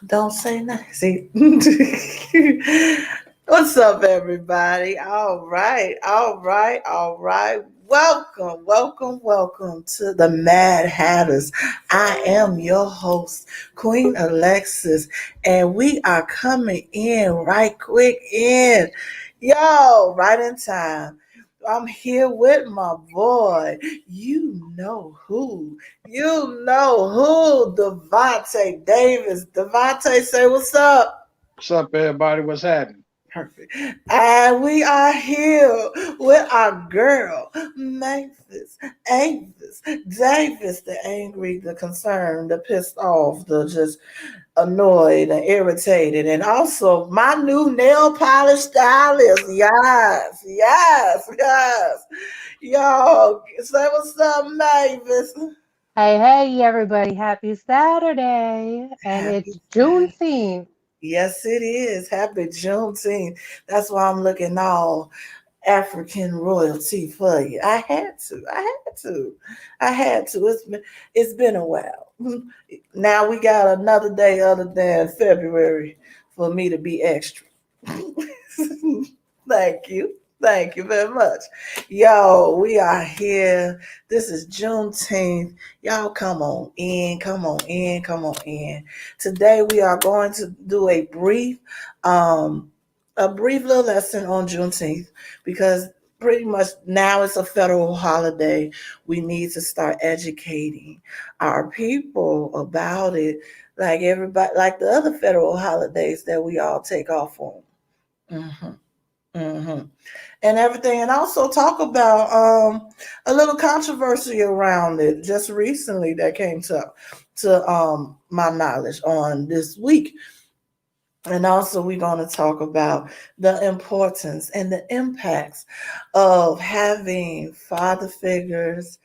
Don't say nothing. See? What's up, everybody? All right, all right, all right. Welcome, welcome, welcome to the Mad Hatters. I am your host, Queen Alexis, and we are coming in right quick in. Yo, right in time. I'm here with my boy. You know who. You know who? Devontae Davis. Devontae, say what's up. What's up, everybody? What's happening? Perfect. And we are here with our girl, Memphis, Avis, Davis, the angry, the concerned, the pissed off, the just annoyed and irritated, and also my new nail polish stylist. Yes, yes, yes. Yo, say what's up, Mavis. Hey, hey, everybody. Happy Saturday. And Happy it's Saturday. Juneteenth. Yes, it is. Happy Juneteenth. That's why I'm looking all African royalty for you. I had to. I had to. I had to. It's been a while. Now we got another day other than February for me to be extra. Thank you. Thank you very much. Yo, we are here. This is Juneteenth. Y'all come on in, come on in, come on in. Today we are going to do um a brief little lesson on Juneteenth because pretty much now it's a federal holiday. We need to start educating our people about it, like everybody, like the other federal holidays that we all take off on. hmm hmm and everything, and also talk about a little controversy around it just recently that came to my knowledge on this week. And also, we're going to talk about the importance and the impacts of having father figures,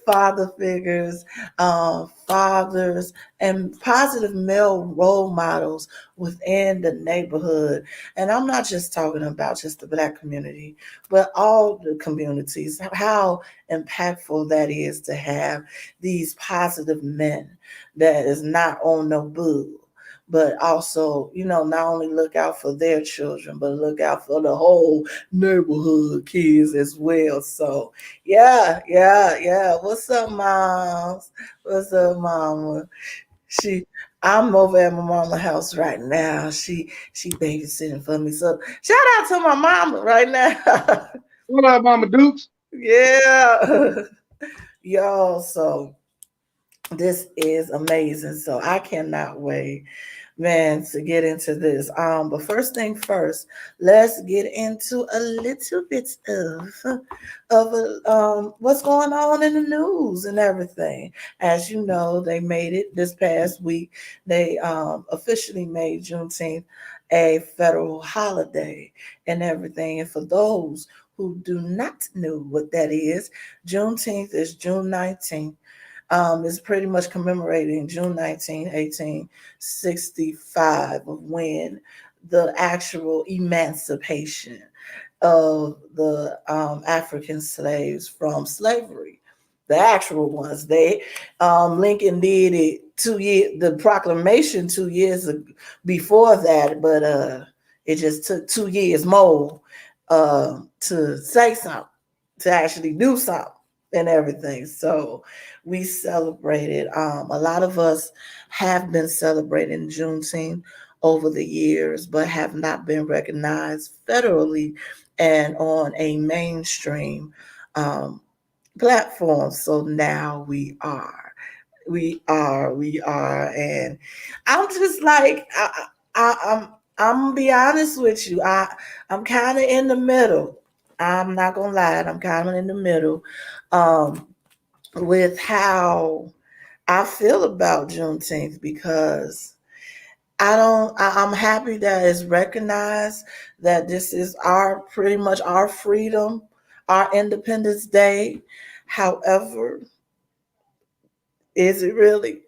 father figures, fathers, and positive male role models within the neighborhood. And I'm not just talking about just the Black community, but all the communities, how impactful that is to have these positive men that is not on no boo, but also, not only look out for their children, but look out for the whole neighborhood kids as well. So, yeah, yeah, yeah. What's up, moms? What's up, mama? She, I'm over at my mama's house right now. She babysitting for me. So, shout out to my mama right now. What up, Mama Dukes? Yeah. Yo, so this is amazing. So I cannot wait, man, to get into this. But first thing first, let's get into a little bit of what's going on in the news and everything. As you know, they made it this past week. They officially made Juneteenth a federal holiday and everything. And for those who do not know what that is, Juneteenth is June 19th, is pretty much commemorating June 19, 1865, of when the actual emancipation of the African slaves from slavery. The actual ones. Lincoln did it 2 years, the proclamation 2 years before that, but it just took 2 years more to say something, to actually do something and everything. So we celebrated. A lot of us have been celebrating Juneteenth over the years, but have not been recognized federally and on a mainstream um, platform. So now we are. We are, and I'm just like I'm gonna be honest with you. I'm kind of in the middle. I'm not gonna lie. I'm kind of in the middle um, with how I feel about Juneteenth because I don't. I'm happy that it's recognized that this is our pretty much our freedom, our Independence Day. However, is it really?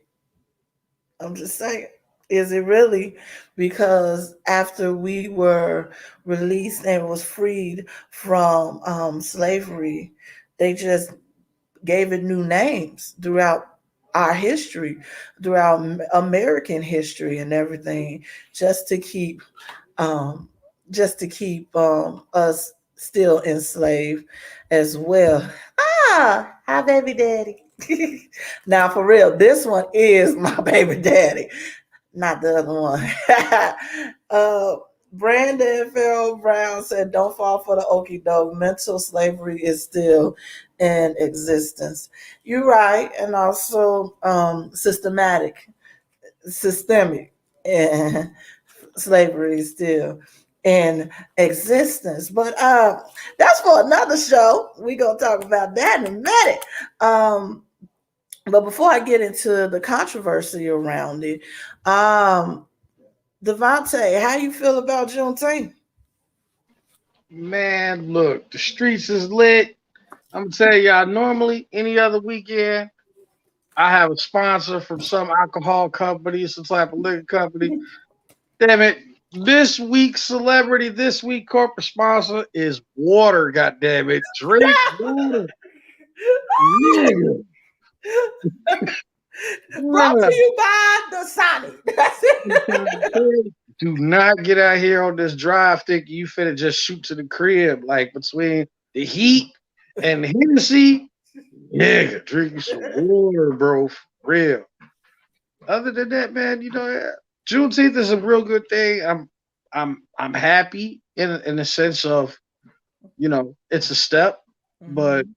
I'm just saying. Is it really? Because after we were released and was freed from slavery, they just gave it new names throughout our history, throughout American history and everything, just to keep um, us still enslaved as well. Ah, hi, baby daddy. Now, for real, this one is my baby daddy, not the other one. uh, Brandon Farrell Brown said, "Don't fall for the okie doke. Mental slavery is still in existence." You're right, and also systemic, and slavery is still in existence. But that's for another show. We gonna talk about that in a minute. But before I get into the controversy around it, um, Devontae, how you feel about Juneteenth? Man, look, the streets is lit. I'm gonna tell y'all, normally any other weekend, I have a sponsor from some alcohol company, some type of liquor company. Damn it. This week's celebrity, this week corporate sponsor is water, god damn it. Drink water. Nigga. Brought to Bruh. you by the Sonic. That's it. Do not get out here on this drive thinking you finna just shoot to the crib. Like between the heat and the Hennessy, nigga, drink you some water, bro. For real. Other than that, man, Juneteenth is a real good thing. I'm happy in the sense of it's a step, but Mhm.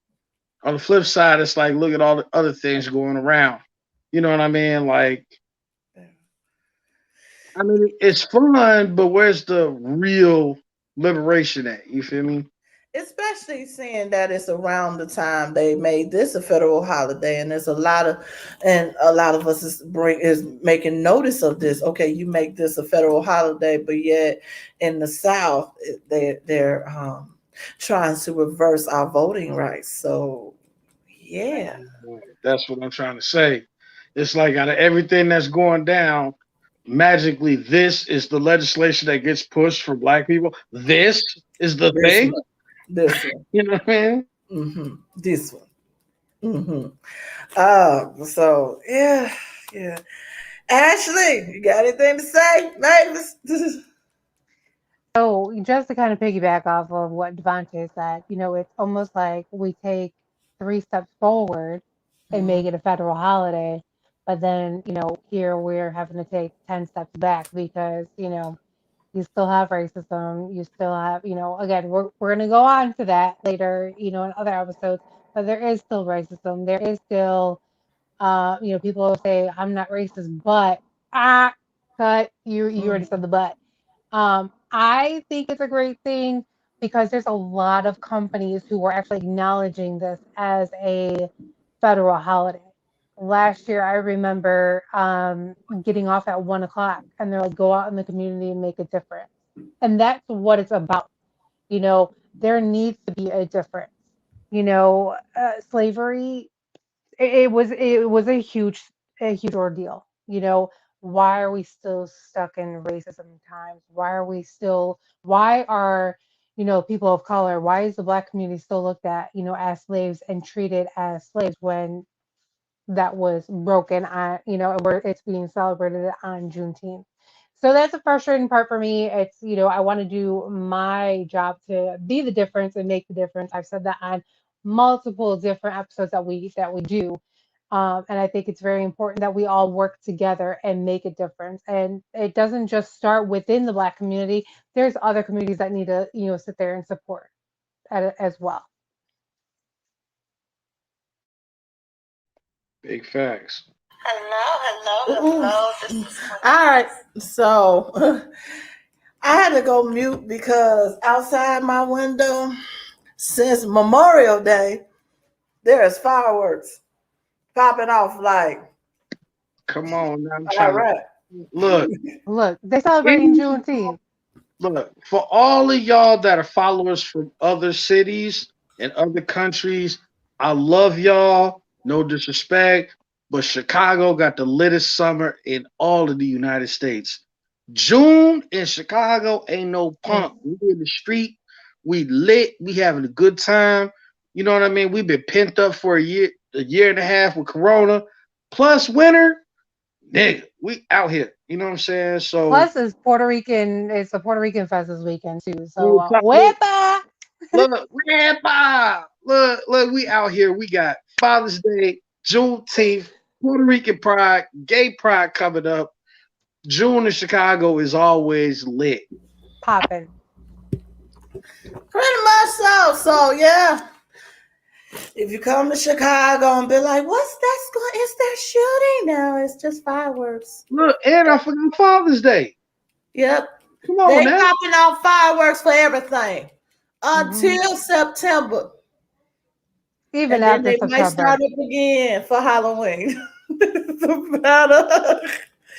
on the flip side, it's like look at all the other things going around. You know what I mean? Like, I mean, it's fun, but where's the real liberation at? You feel me? Especially seeing that it's around the time they made this a federal holiday, and a lot of us is making notice of this. Okay, you make this a federal holiday, but yet in the South they're trying to reverse our voting rights. So yeah. That's what I'm trying to say. It's like out of everything that's going down, magically, this is the legislation that gets pushed for black people. This is the This thing. one, this one, You know what I mean? this one. So yeah, yeah. Ashley, you got anything to say, Mavis? So just to kind of piggyback off of what Devontae said, it's almost like we take 3 steps forward and make it a federal holiday, but then, here we're having to take 10 steps back because, you still have racism, you still have, again, we're going to go on to that later, in other episodes, but there is still racism. There is still, people will say, I'm not racist, but, ah, cut, you already said the but. I think it's a great thing because there's a lot of companies who are actually acknowledging this as a federal holiday. Last year, I remember getting off at 1 o'clock, and they're like, "Go out in the community and make a difference," and that's what it's about. There needs to be a difference. Slavery it was a huge ordeal. Why are we still stuck in racism times? Why are people of color, why is the black community still looked at, as slaves and treated as slaves when that was broken on, and where it's being celebrated on Juneteenth. So that's the frustrating part for me. It's, I want to do my job to be the difference and make the difference. I've said that on multiple different episodes that we do. And I think it's very important that we all work together and make a difference. And it doesn't just start within the Black community. There's other communities that need to, sit there and support as well. Big facts. Hello. All right. So I had to go mute because outside my window, since Memorial Day, there is fireworks popping off like Come on, now I'm all trying to right. look. Look, they're celebrating Any Juneteenth. Look, for all of y'all that are followers from other cities and other countries, I love y'all. No disrespect, but Chicago got the littest summer in all of the United States. June in Chicago ain't no punk. We in the street, we lit, we having a good time. You know what I mean? We've been pent up for a year and a half with Corona. plus winter, nigga, we out here. You know what I'm saying? So Plus, it's Puerto Rican. It's a Puerto Rican fest this weekend too. So, look, wepa! look, we out here. We got Father's Day, Juneteenth, Puerto Rican Pride, Gay Pride coming up. June in Chicago is always lit. Popping. Pretty much so. So yeah. If you come to Chicago and be like, what's that's going? It's that shooting now. It's just fireworks. Look, and I forgot Father's Day. Yep. Come on They now. popping off fireworks for everything Hmm. until September. Even And then after they might September. start up again for Halloween. It's about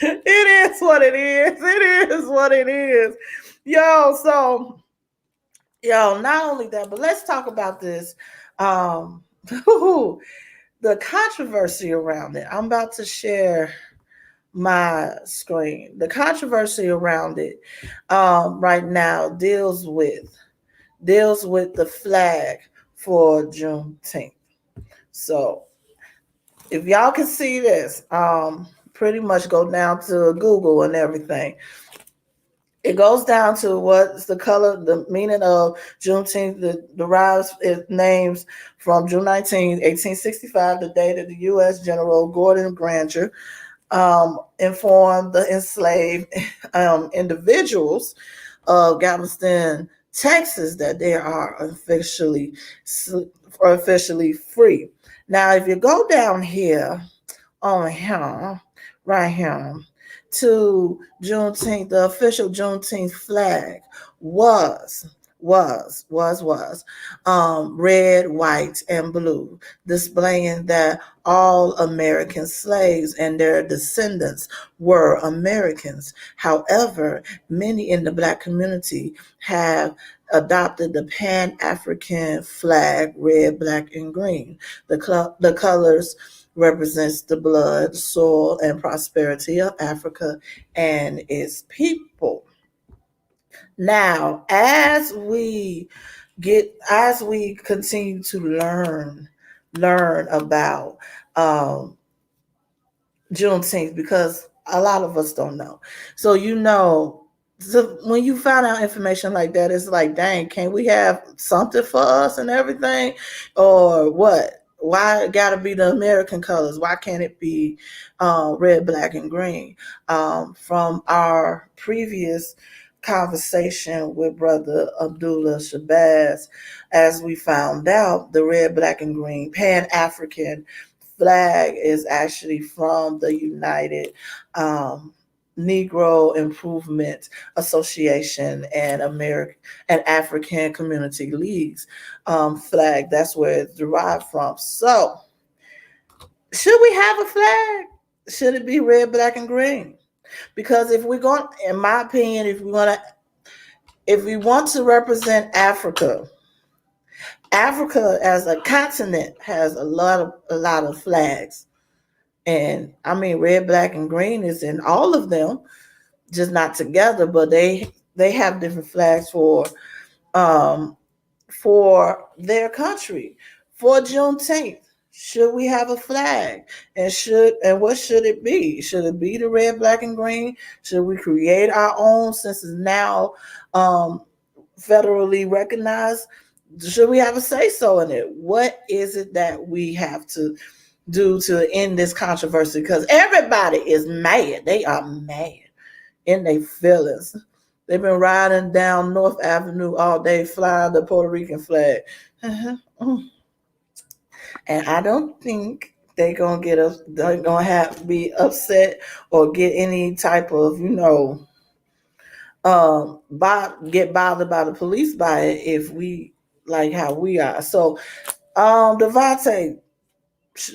it is what it is. It is what it is. Yo, not only that, but let's talk about this. The controversy around it. I'm about to share my screen. The controversy around it right now deals with the flag for Juneteenth. So if y'all can see this, pretty much go down to Google and everything. It goes down to what's the color, the meaning of Juneteenth that derives its names from June 19, 1865, the day that the U.S. General Gordon Granger informed the enslaved individuals of Galveston, Texas, that they are officially free. Now, if you go down here on here, right here, to Juneteenth, the official Juneteenth flag was red, white, and blue, displaying that all American slaves and their descendants were Americans. However, many in the Black community have adopted the Pan African flag, red, black, and green. The colors represents the blood, soil, and prosperity of Africa and its people. Now, as we continue to learn about um, Juneteenth, because a lot of us don't know. So so when you find out information like that, it's like, dang, can we have something for us and everything, or what? Why it got to be the American colors? Why can't it be red, black, and green? From our previous conversation with Brother Abdullah Shabazz, as we found out, the red, black, and green Pan African flag is actually from the United Negro Improvement Association and American and African Community Leagues flag. That's where it's derived from. So, should we have a flag? Should it be red, black, and green? Because if we're going, in my opinion, if we want to represent Africa, Africa as a continent has a lot of flags. And I mean, red, black, and green is in all of them, just not together. But they have different flags um for their country. For Juneteenth, should we have a flag? And what should it be? Should it be the red, black, and green? Should we create our own since it's now um, federally recognized? Should we have a say so in it? What is it that we have to do to end this controversy? Because everybody is mad. They are mad in their feelings. They've been riding down North Avenue all day, flying the Puerto Rican flag. And I don't think they're gonna have to be upset or get any type of, get bothered by the police by it if we like how we are. So, Devontae,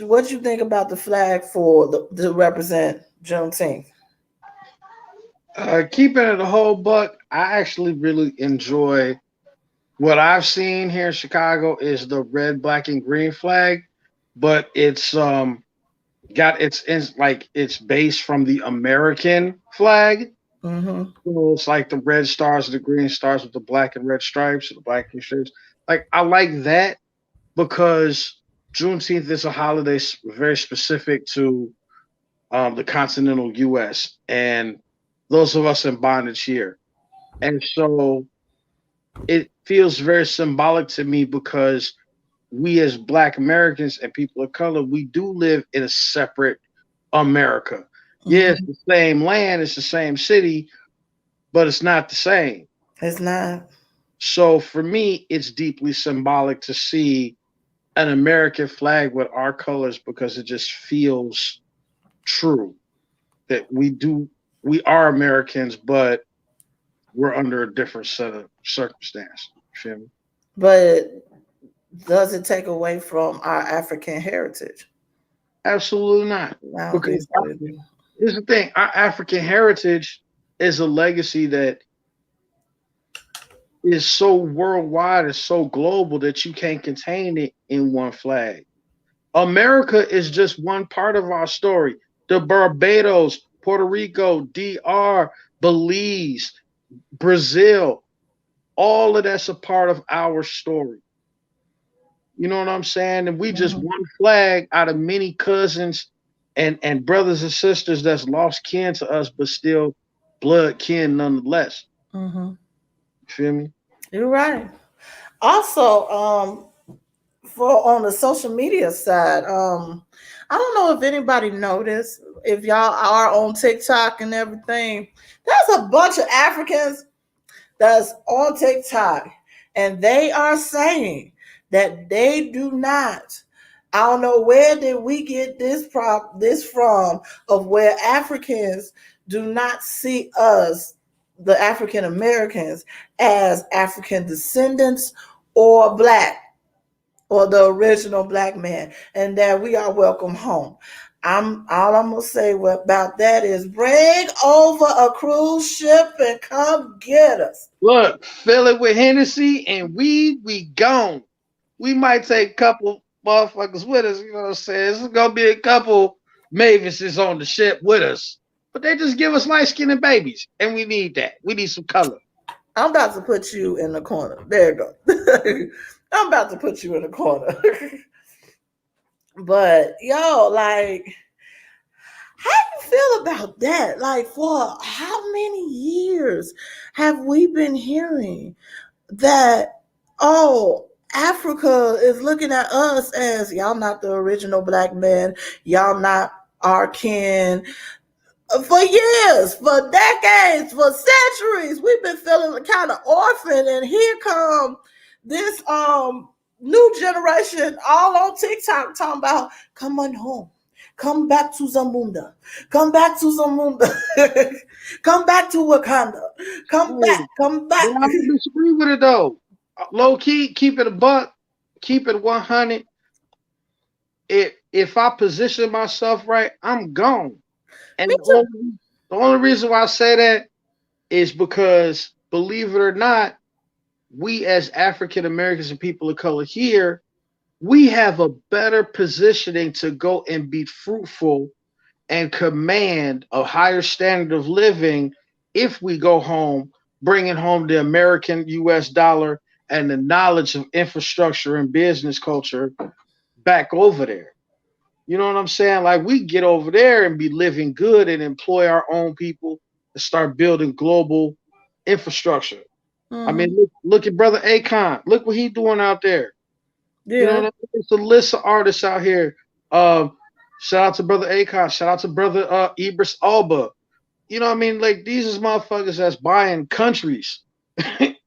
what you think about the flag to represent Juneteenth? Keeping it a whole buck, I actually really enjoy what I've seen here in Chicago is the red, black, and green flag, but it's got it's like it's based from the American flag. Mm-hmm. So it's like the red stars, the green stars with the black and red stripes, the black and stripes. Like I like that because Juneteenth is a holiday very specific to the continental U.S. and those of us in bondage here. And so it feels very symbolic to me because we as Black Americans and people of color, we do live in a separate America. Yeah, it's Mhm. the same land, it's the same city, but it's not the same. It's not. So for me, it's deeply symbolic to see an American flag with our colors because it just feels true that we are Americans, but we're under a different set of circumstance. You feel me? But does it take away from our African heritage? Absolutely not. I don't think Because so either. here's the thing: our African heritage is a legacy that is so worldwide and so global that you can't contain it in one flag. America is just one part of our story. The Barbados, Puerto Rico, DR, Belize, Brazil, all of that's a part of our story. You know what I'm saying? And we just Mhm. one flag out of many cousins and brothers and sisters that's lost kin to us, but still blood kin nonetheless. Mhm. You feel me? You're right. Also, for on the social media side, I don't know if anybody noticed if y'all are on TikTok and everything. There's a bunch of Africans that's on TikTok, and they are saying that they do not. I don't know where did we get this from of where Africans do not see us, the African Americans, as African descendants or black or the original black man, and that we are welcome home. I'm gonna say about that is bring over a cruise ship and come get us. Look, fill it with Hennessy and weed, we gone. We might take a couple motherfuckers with us, you know what I'm saying? There's gonna be a couple Mavises on the ship with us. But they just give us light skinned babies. And we need that. We need some color. I'm about to put you in the corner. There you go. I'm about to put you in the corner. But yo, like, how you feel about that? Like, for how many years have we been hearing that, oh, Africa is looking at us as y'all not the original black men, y'all not our kin. For years, for decades, for centuries, we've been feeling kind of orphaned, and here come this new generation all on TikTok talking about come on home. Come back to Zamunda. Come back to Zamunda. Come back to Wakanda. Come back. Hey, Come but back. I don't disagree with it though. Low key, keep it a buck, keep it 100. If I position myself right, I'm gone. And Me too. the only reason why I say that is because, believe it or not, we as African Americans and people of color here, we have a better positioning to go and be fruitful and command a higher standard of living if we go home, bringing home the American US dollar and the knowledge of infrastructure and business culture back over there. You know what I'm saying? Like we get over there and be living good and employ our own people and start building global infrastructure. I mean, Mm-hmm. look at brother Akon. Look what he doing out there. You know Yeah. what I mean? It's a list of artists out here. Shout out to brother Akon. Shout out to brother Ibris Alba. You know what I mean? Like these is motherfuckers that's buying countries.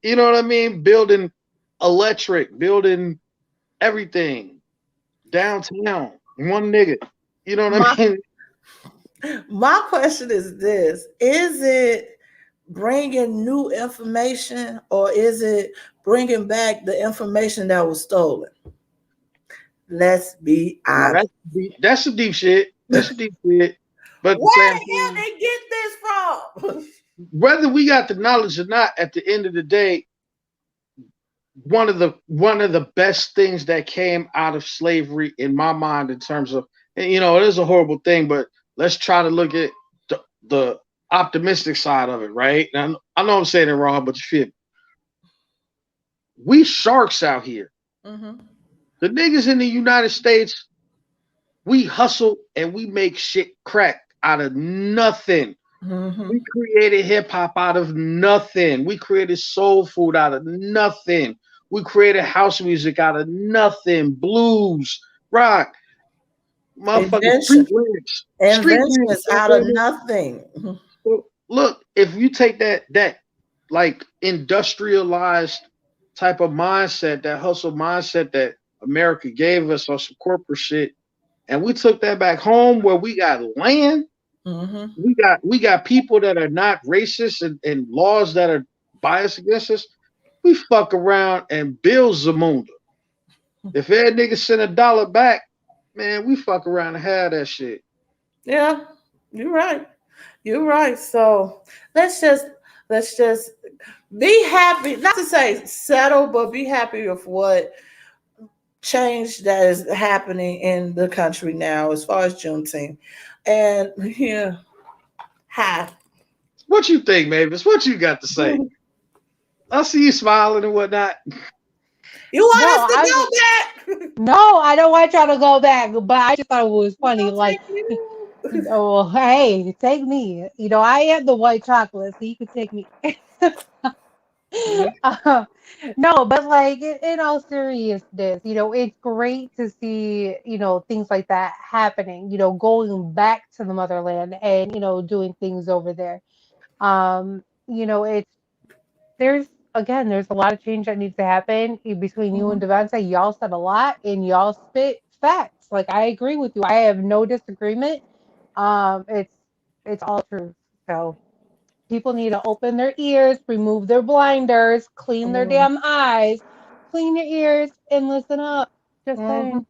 You know what I mean? Building electric, building everything downtown. One nigga. You know what My I mean? my question is this: is it bringing new information, or is it bringing back the information that was stolen? Let's be Now honest. that's some deep shit. That's some deep shit. But at the Where same the hell time, they get this from? whether we got the knowledge or not, at the end of the day, one of the best things that came out of slavery in my mind in terms of, and, it is a horrible thing, but let's try to look at the optimistic side of it, right? And I know I'm saying it wrong, but you feel me. We sharks out here. Mm-hmm. The niggas in the United States, we hustle and we make shit crack. out of nothing. Mm-hmm. We created hip hop out of nothing. We created soul food out of nothing. We created house music out of nothing. Blues, rock, motherfucking Invention. street Invention lyrics. is out of nothing. Mhm. So, look, if you take that like industrialized type of mindset, that hustle mindset that America gave us on some corporate shit, and we took that back home where we got land, Mhm. we got people that are not racist and laws that are biased against us. We fuck around and build Zamunda. If that nigga send $1 back, man, we fuck around and have that shit. Yeah, you're right. You're right. So let's just let's just be happy. Not to say settle, but be happy with what change that is happening in the country now as far as Juneteenth. And yeah, hi. What you think, Mavis? What you got to say? I see you smiling and whatnot. You want No, us to go back? no, I don't want y'all to go back, but I just thought it was We're funny. gonna Like, take you. oh, hey, take me. I am the white chocolate, so you can take me. Yeah. Uh, no, but like in all seriousness, it's great to see, things like that happening, going back to the motherland and, doing things over there. It's there's there's a lot of change that needs to happen between you and Mhm. Devontae. Y'all said a lot and y'all spit facts. Like I agree with you. I have no disagreement. It's all true. So people need to open their ears, remove their blinders, clean their Mhm. damn eyes, clean your ears, and listen up. Just Mhm. saying.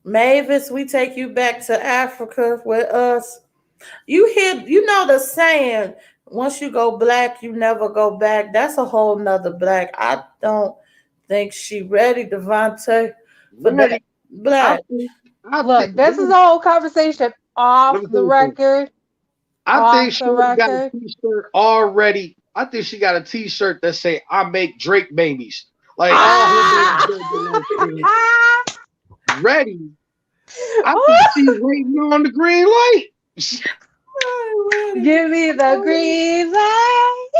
Mavis, we take you back to Africa with us. You know the saying, once you go black, you never go back. That's a whole nother black. I don't think she ready, Devontae, for that Ready. I black. think I think Look, this is a whole conversation let off me tell the you something. record. I think Off she the got a record. t-shirt already. I think she got a t-shirt that say I make Drake babies. Like all her babies Ah! gonna be like skin. Ready. I think she's waiting on the green light. I'm ready. Give me the green light.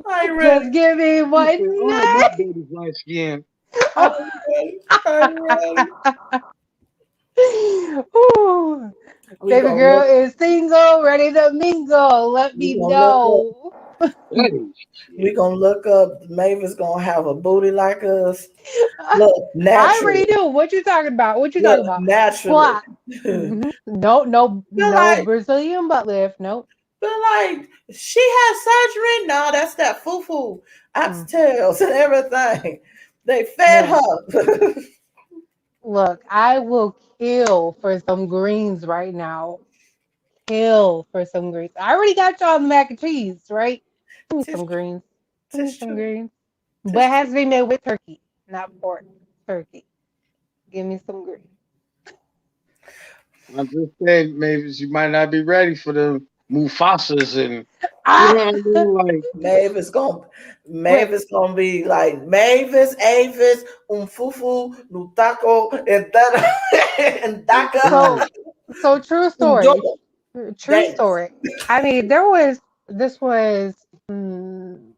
I'm ready. Just give me She one said, all my night. babies light skin. I'm ready. I'm ready. Ooh. We Baby gonna girl look. is single, ready to mingle. Let We me gonna look up. know. Ready. We Shit. gonna look up. Mavis gonna have a booty like us. Look I already naturally. do. What you talking about? What you talking Look about? naturally. Plot. No, no, Feel no like, Brazilian butt lift. Nope. she had surgery. No, that's that foo-foo Mm, oxtails and everything. They fed no. her. Look, I will kill for some greens right now. Kill for some greens. I already got y'all the mac and cheese, right? Give me Tis some greens. Give me tis some true. greens. But Tis it has true. to be made with turkey, not pork. Turkey. Give me some greens. I'm just saying, maybe you might not be ready for the Mufasas and you know Ah! what I mean? Like, Mavis gonna Wait, Mavis gonna be like Mavis, Avis, fufu, Lutaco, and that and Daka, so so true story. Undo. True Dance. story. I mean, this was mm,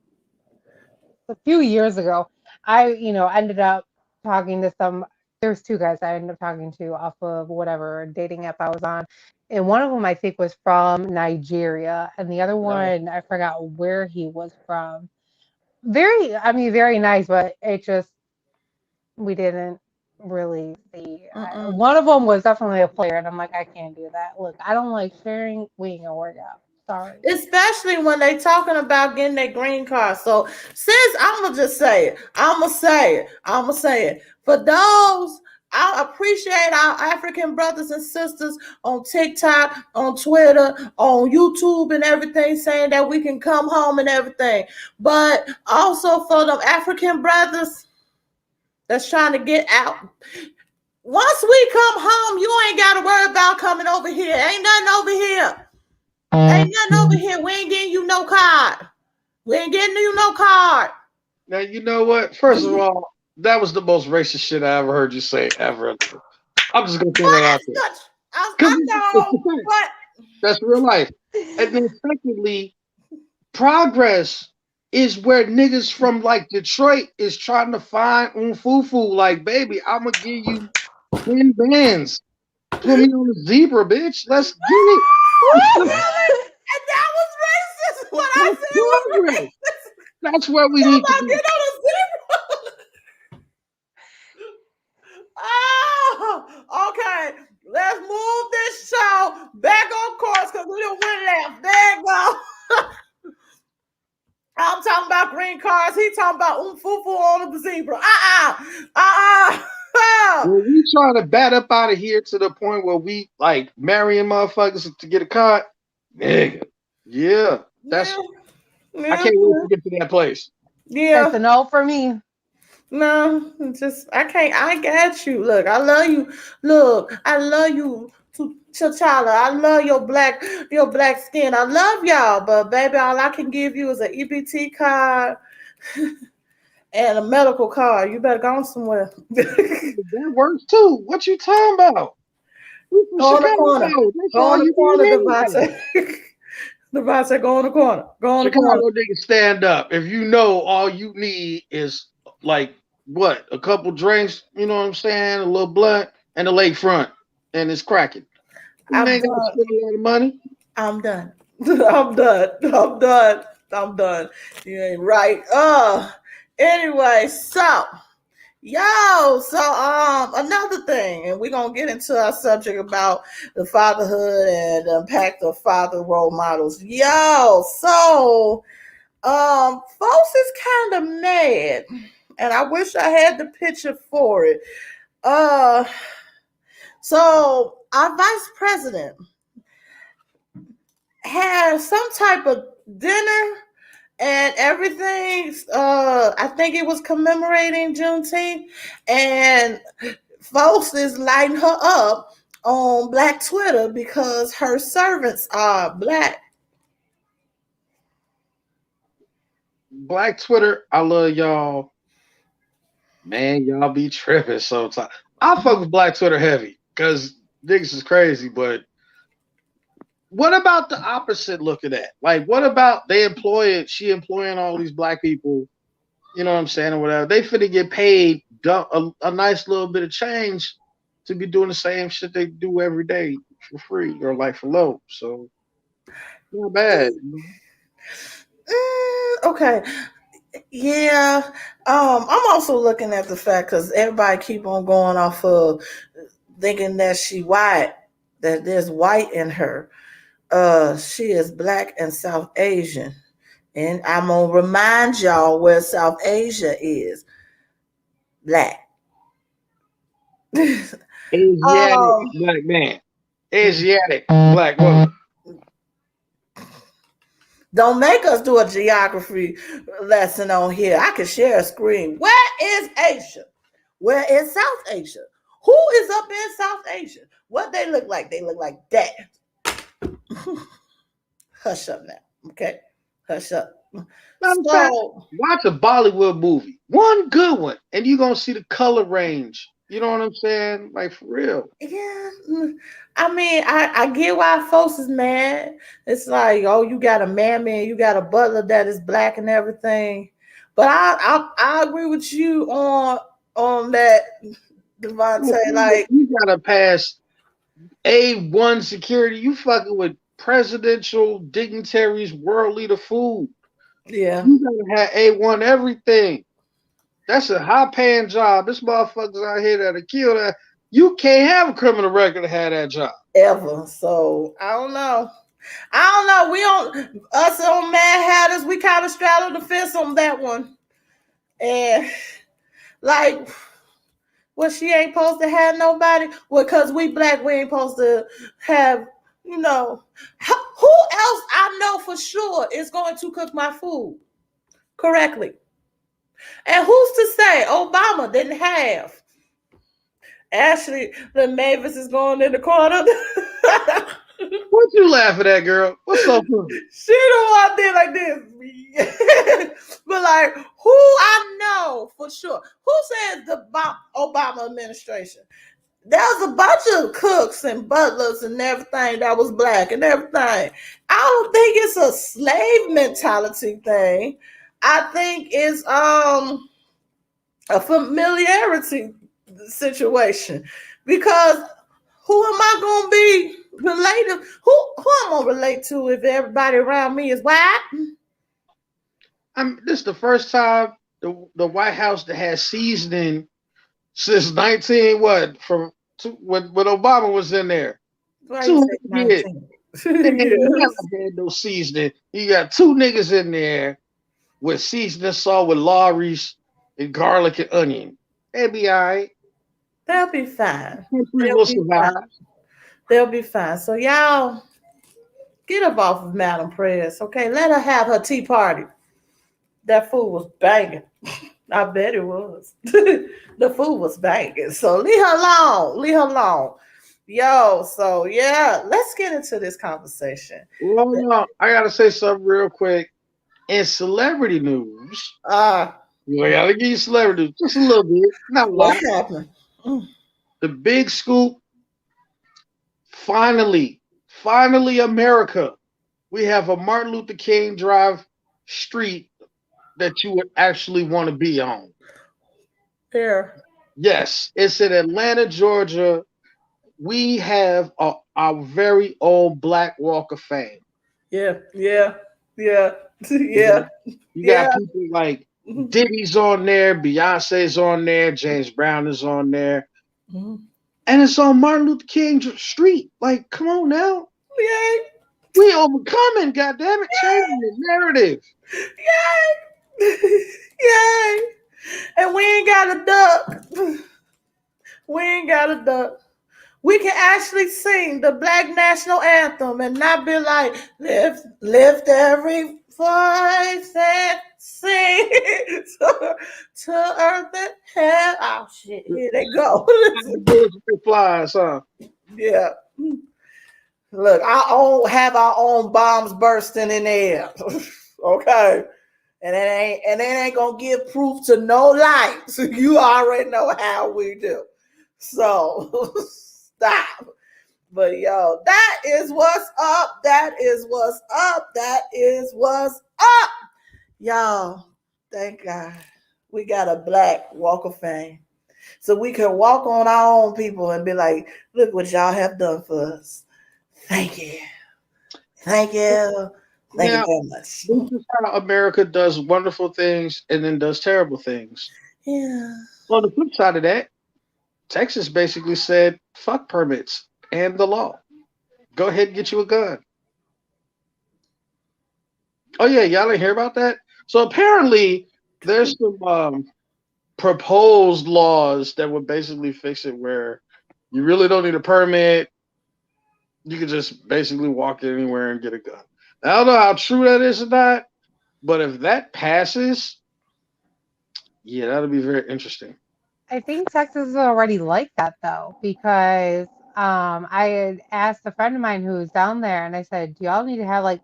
a few years ago. I, ended up talking to there's two guys I ended up talking to off of whatever dating app I was on. And one of them I think was from Nigeria, and the other No. one I forgot where he was from. Very nice, but it just we didn't really see. Mm-mm. One of them was definitely a player, and I'm like, I can't do that. Look, I don't like sharing. We ain't gonna work out. Sorry. Especially when they talking about getting their green card. So sis, I'ma just say it. I'ma say it. For those, I appreciate our African brothers and sisters on TikTok, on Twitter, on YouTube, and everything saying that we can come home and everything. But also for them African brothers that's trying to get out. Once we come home, you ain't got to worry about coming over here. Ain't nothing over here. Ain't nothing over here. We ain't getting you no card. We ain't getting you no card. now you know what? First of all, that was the most racist shit I ever heard you say ever. I'm just gonna throw Well, that out that's there. such. I Because it's the know, fact. but That's real life. And then secondly, progress is where niggas from like Detroit is trying to find Umfufu. Like, baby, I'm gonna give you 10 bands. Put me on the zebra, bitch. Let's get it. And that was racist. What I That's said was progress. racist. That's where we I'm need to like, be. get on a zebra. Oh, okay. Let's move this show back on course because we don't went left. There you go. I'm talking about green cars. He talking about umfufu on the zebra. When we try to bat up out of here to the point where we like marrying motherfuckers to get a car, nigga. Yeah. That's I Yeah, can't wait to get to that place. That's yeah. a no for me. No, just I can't. I got you. Look, I love you. Look, I love you, T'Challa. I love your black skin. I love y'all, but baby, all I can give you is an EBT card and a medical card. You better go somewhere. That works too. What you talking about? We from Go in the corner. Chicago. That's Go all in the you corner, need anyway. Devontae. Devontae, go in the corner. Go in the corner. Chicago niggas stand up. If you know all you need is like what? A couple drinks, you know what I'm saying? A little blunt and a lakefront. And it's cracking. You I'm ain't gotta done. spend a lot of money. I'm done. I'm done. I'm done. I'm done. You ain't right. Anyway, another thing, and we're gonna get into our subject about the fatherhood and the impact of father role models. Folks is kind of mad, and I wish I had the picture for it. Uh so our vice president had some type of dinner and everything. I think it was commemorating Juneteenth, and folks is lighting her up on Black Twitter because her servants are Black. Black Twitter, I love y'all. Man, y'all be tripping sometimes. I fuck with Black Twitter heavy because niggas is crazy, but what about the opposite look at that? Like, what about she employing all these black people, you know what I'm saying, or whatever. They finna get paid a nice little bit of change to be doing the same shit they do every day for free or like for low. So not bad. Okay. Yeah. I'm also looking at the fact because everybody keep on going off of thinking that she white, that there's white in her. She is Black and South Asian. And I'm gonna remind y'all where South Asia is. Black. Asiatic um, black man. Asiatic black woman. don't make us do a geography lesson on here. I can share a screen. Where is Asia? Where is South Asia? Who is up in South Asia? What they look like? They look like that. Hush up now. Okay. Hush up. Matter of fact, So watch a Bollywood movie. One good one. And you're gonna see the color range. You know what I'm saying? Like for real. yeah, I mean, I get why folks is mad. It's like, oh, you got a mammy, you got a butler that is Black and everything. But I agree with you on that, Devontae. Like, You gotta pass A1 security. You fucking with presidential dignitaries, world leader food. yeah, You gotta have A1 everything. That's a high paying job. This motherfuckers out here that'll kill that. You can't have a criminal record to have that job. ever. So I don't know. We don't us on Mad Hatters. We kind of straddle the fence on that one. And like, well, she ain't supposed to have nobody. Well, because we Black, we ain't supposed to have, you know, who else I know for sure is going to cook my food correctly. And who's to say Obama didn't have? Ashley, the Mavis is going in the corner. What you laughing at, girl? What's so funny? She the one did like this. But like, who I know for sure? Who says the Obama administration? There was a bunch of cooks and butlers and everything that was black and everything. I don't think it's a slave mentality thing. I think it's a familiarity situation because who am I gonna be related? Who I'm gonna relate to if everybody around me is white? This is the first time the White House that has seasoning since 19 what from when Obama was in there. Why you 200 say years. 19? They ain't never Yes. had no seasoning. You got two niggas in there with seasoning salt with Lawry's and garlic and onion. They'll be all right. They'll be fine. Country They'll will be fine. survive. They'll be fine. So y'all get up off of Madam Press, okay? Let her have her tea party. That food was banging. I bet it was. The food was banging. So leave her alone. Leave her alone. Yo, so yeah, let's get into this conversation. Well, no, I gotta say something real quick. In celebrity news, Uh, I gotta give you celebrity news just a little bit, not a what lot. happened? Mm, The big scoop, finally, America. We have a Martin Luther King Drive street that you would actually want to be on. there. Yes, it's in Atlanta, Georgia. We have our very own Black Walk of Fame. Yeah, yeah, yeah, You yeah, got, you got yeah. people like Diddy's on there, Beyonce's on there, James Brown is on there, Mhm. and it's on Martin Luther King Street. Like, come on now, Yay, we overcoming, goddamn it, changing the narrative. yay, yay. And we ain't got a duck. We ain't got a duck. We can actually sing the Black National Anthem and not be like, lift every voice and sing to earth and heaven. Oh, shit, here they go. Flies, huh? Yeah. Look, have our own bombs bursting in the air. Okay. And it ain't gonna give proof to no light. So you already know how we do. So stop. But yo, that is what's up. That is what's up. That is what's up. Y'all, thank God. We got a Black Walk of Fame. So we can walk on our own people and be like, look what y'all have done for us. Thank you. Thank you. Thank you Now, very much. this is how America does wonderful things and then does terrible things. Yeah. On the flip side of that, Texas basically said, fuck permits and the law. Go ahead and get you a gun. Oh, yeah, y'all didn't hear about that? So apparently, there's some proposed laws that would basically fix it where you really don't need a permit. You can just basically walk anywhere and get a gun. I don't know how true that is or not, but if that passes, yeah, that'll be very interesting. I think Texas is already like that though, because I had asked a friend of mine who's down there, and I said, "Do y'all need to have like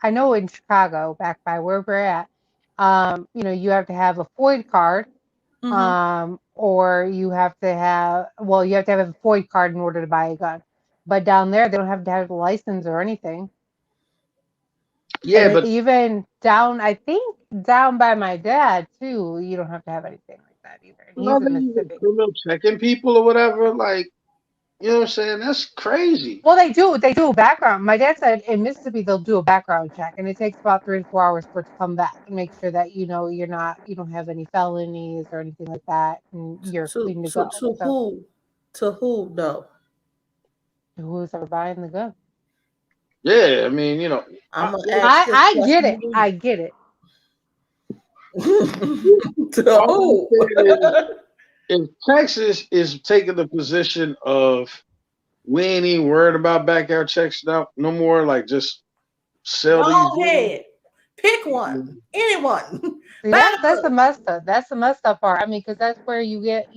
I know in Chicago, back by where we're at, you have to have a FOID card, Mm-hmm. or you have to have a FOID card in order to buy a gun. But down there, they don't have to have a license or anything. Yeah, And but even down, I think down by my dad too, you don't have to have anything like that either. And no, he's they in use Mississippi. criminal checking people or whatever. Like, you know what I'm saying? That's crazy. Well, they do. They do a background. My dad said in Mississippi they'll do a background check, and it takes about 3 to 4 hours for it to come back and make sure that you don't have any felonies or anything like that, and you're To clean to to go. to So, who? To who though? who's ever buying the gun? Yeah, I mean, I'm gonna like, ask this I get question it. I again. get it. To all I'm who? saying is, if Texas is taking the position of we ain't even worried about backyard checks now, no more, like just sell these Go guns. ahead. Pick one. Anyone. See, Bad that's the messed up. That's the messed up part. I mean, because that's where you get,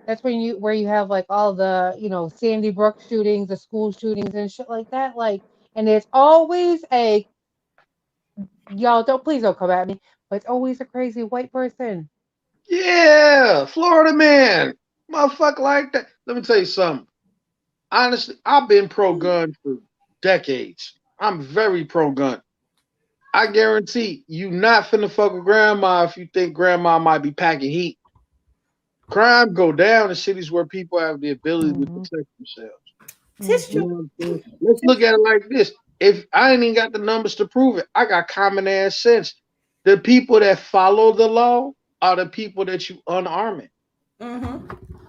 that's when you have like all the, Sandy Brook shootings, the school shootings and shit like that. Like, and it's always y'all please don't come at me, but it's always a crazy white person. Yeah, Florida man, motherfucker like that. Let me tell you something. Honestly, I've been pro gun for decades. I'm very pro gun. I guarantee you not finna fuck with grandma if you think grandma might be packing heat. Crime go down in cities where people have the ability to Mm-hmm. protect themselves. Tis You Mm-hmm. true. know what I'm saying? Let's look at it like this. If I ain't even got the numbers to prove it, I got common ass sense. The people that follow the law are the people that you unarming. The Mm-hmm.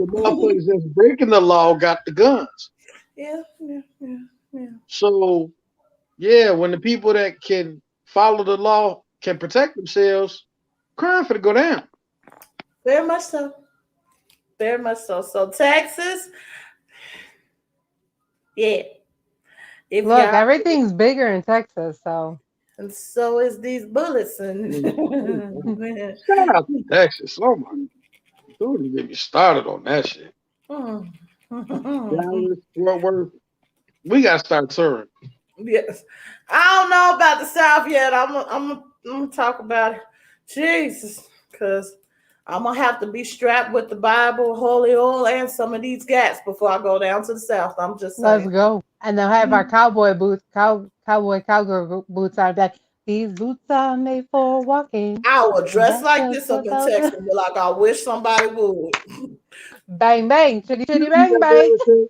motherfuckers that's breaking the law got the guns. Yeah, yeah, yeah, yeah. So yeah, when the people that can follow the law can protect themselves, crime for to go down. Very much so. Very much so. So Texas, yeah. If Look, y'all everything's bigger in Texas, so and so is these bullets and Shout out to Texas. Oh my, don't even get me started on that shit. Dallas, Fort Worth, we gotta start touring. yes. I don't know about the South yet. I'm gonna talk about it. Jesus, because I'm gonna have to be strapped with the Bible, holy oil, and some of these gats before I go down to the South. I'm just let's saying. go. And they'll have our cowboy boots, cowgirl boots on that. These boots are made for walking. I will dress That's like just this up what in they'll Texas do. and be like, I wish somebody would. Bang bang, chitty You chitty hear bang bang. America?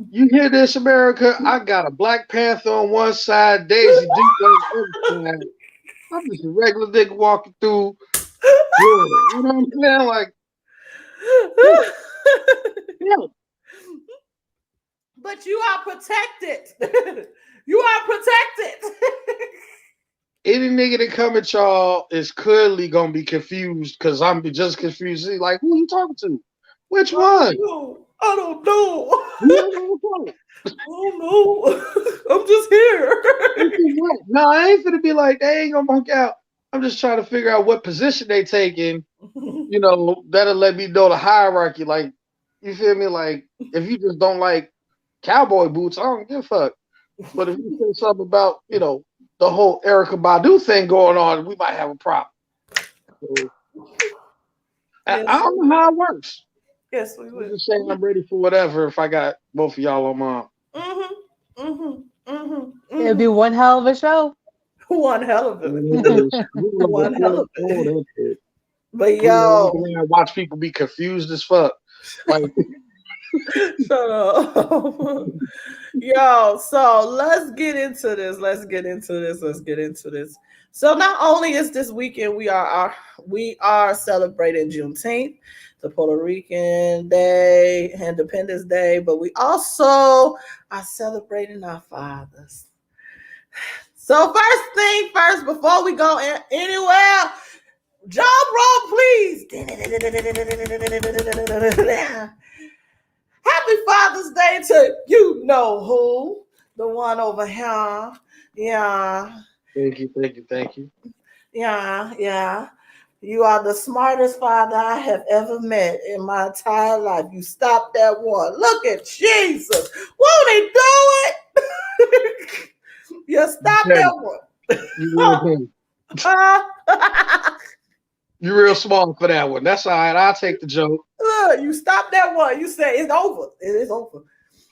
You hear this, America? I got a Black Panther on one side, Daisy Duke on the other side. I'm just a regular nigga walking through Florida. You know what I'm saying? Like, yeah, yeah. But you are protected. You are protected. Any nigga that come at y'all is clearly gonna be confused because I'm just confused. See, like, who you talking to? Which I don't one? know. I don't know. Who you talking to? I don't know. I'm just here. This is what? No, I ain't finna be like, they ain't gonna monk out. I'm just trying to figure out what position they taking, you know, that'll let me know the hierarchy. Like, you feel me? Like, if you just don't like cowboy boots, I don't give a fuck. But if you say something about, you know, the whole Erica Badu thing going on, we might have a problem. So, I Yes, don't know how it works. yes, we I'm will. just saying I'm ready for whatever if I got both of y'all on my. Mm-hmm. Mm-hmm. Mm-hmm. It'll be Mm-hmm. one hell of a show. One hell of it. One hell of Oh, it. that's it. But We gonna walk yo, around and watch people be confused as fuck. Like, shut up. Yo, so let's get into this. Let's get into this. Let's get into this. So not only is this weekend we are celebrating Juneteenth, the Puerto Rican Day, Independence Day, but we also are celebrating our fathers. So first thing first, before we go anywhere, drum roll, please. Happy Father's Day to you know who, the one over here. Yeah, thank you, thank you, thank you. yeah, yeah. You are the smartest father I have ever met in my entire life. You stopped that one. Look at Jesus. Won't he do it? You stopped Okay, that one. you real good. You real small for that one. That's all right. I'll take the joke. Look, you stopped that one. You say it's over. It is over.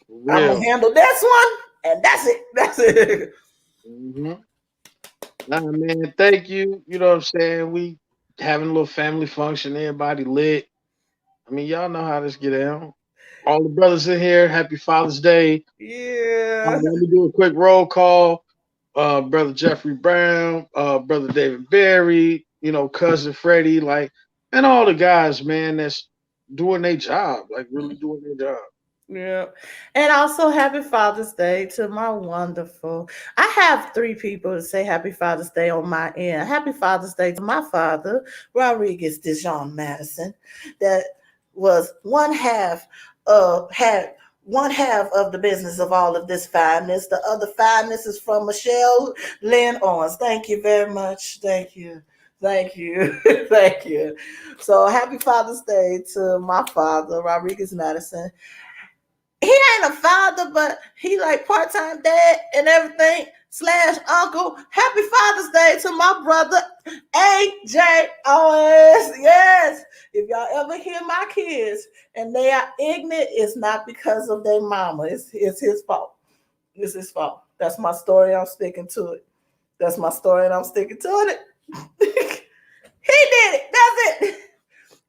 For I'm gonna real. handle this one, and that's it. That's it. Hmm. Nah, man, thank you. You know what I'm saying? We having a little family function, everybody lit. I mean, y'all know how this get down. All the brothers in here, happy Father's Day. Yeah. Let me do a quick roll call. Brother Jeffrey Brown, brother David Berry, you know, cousin Freddie, like, and all the guys, man, that's doing their job, like really doing their job. Yeah. And also happy Father's Day to my wonderful. I have three people to say happy Father's Day on my end. Happy Father's Day to my father, Rodriguez Dijon Madison, that was had one half of the business of all of this fineness. The other fineness is from Michelle Lynn Owens. Thank you very much. Thank you. Thank you. Thank you. So happy Father's Day to my father, Rodriguez Madison. He ain't a father, but he like part-time dad and everything. uncle. Happy Father's Day to my brother AJOS. Yes. If y'all ever hear my kids and they are ignorant, it's not because of their mama. It's his fault. It's his fault. That's my story. I'm sticking to it. That's my story and I'm sticking to it. He did it. That's it.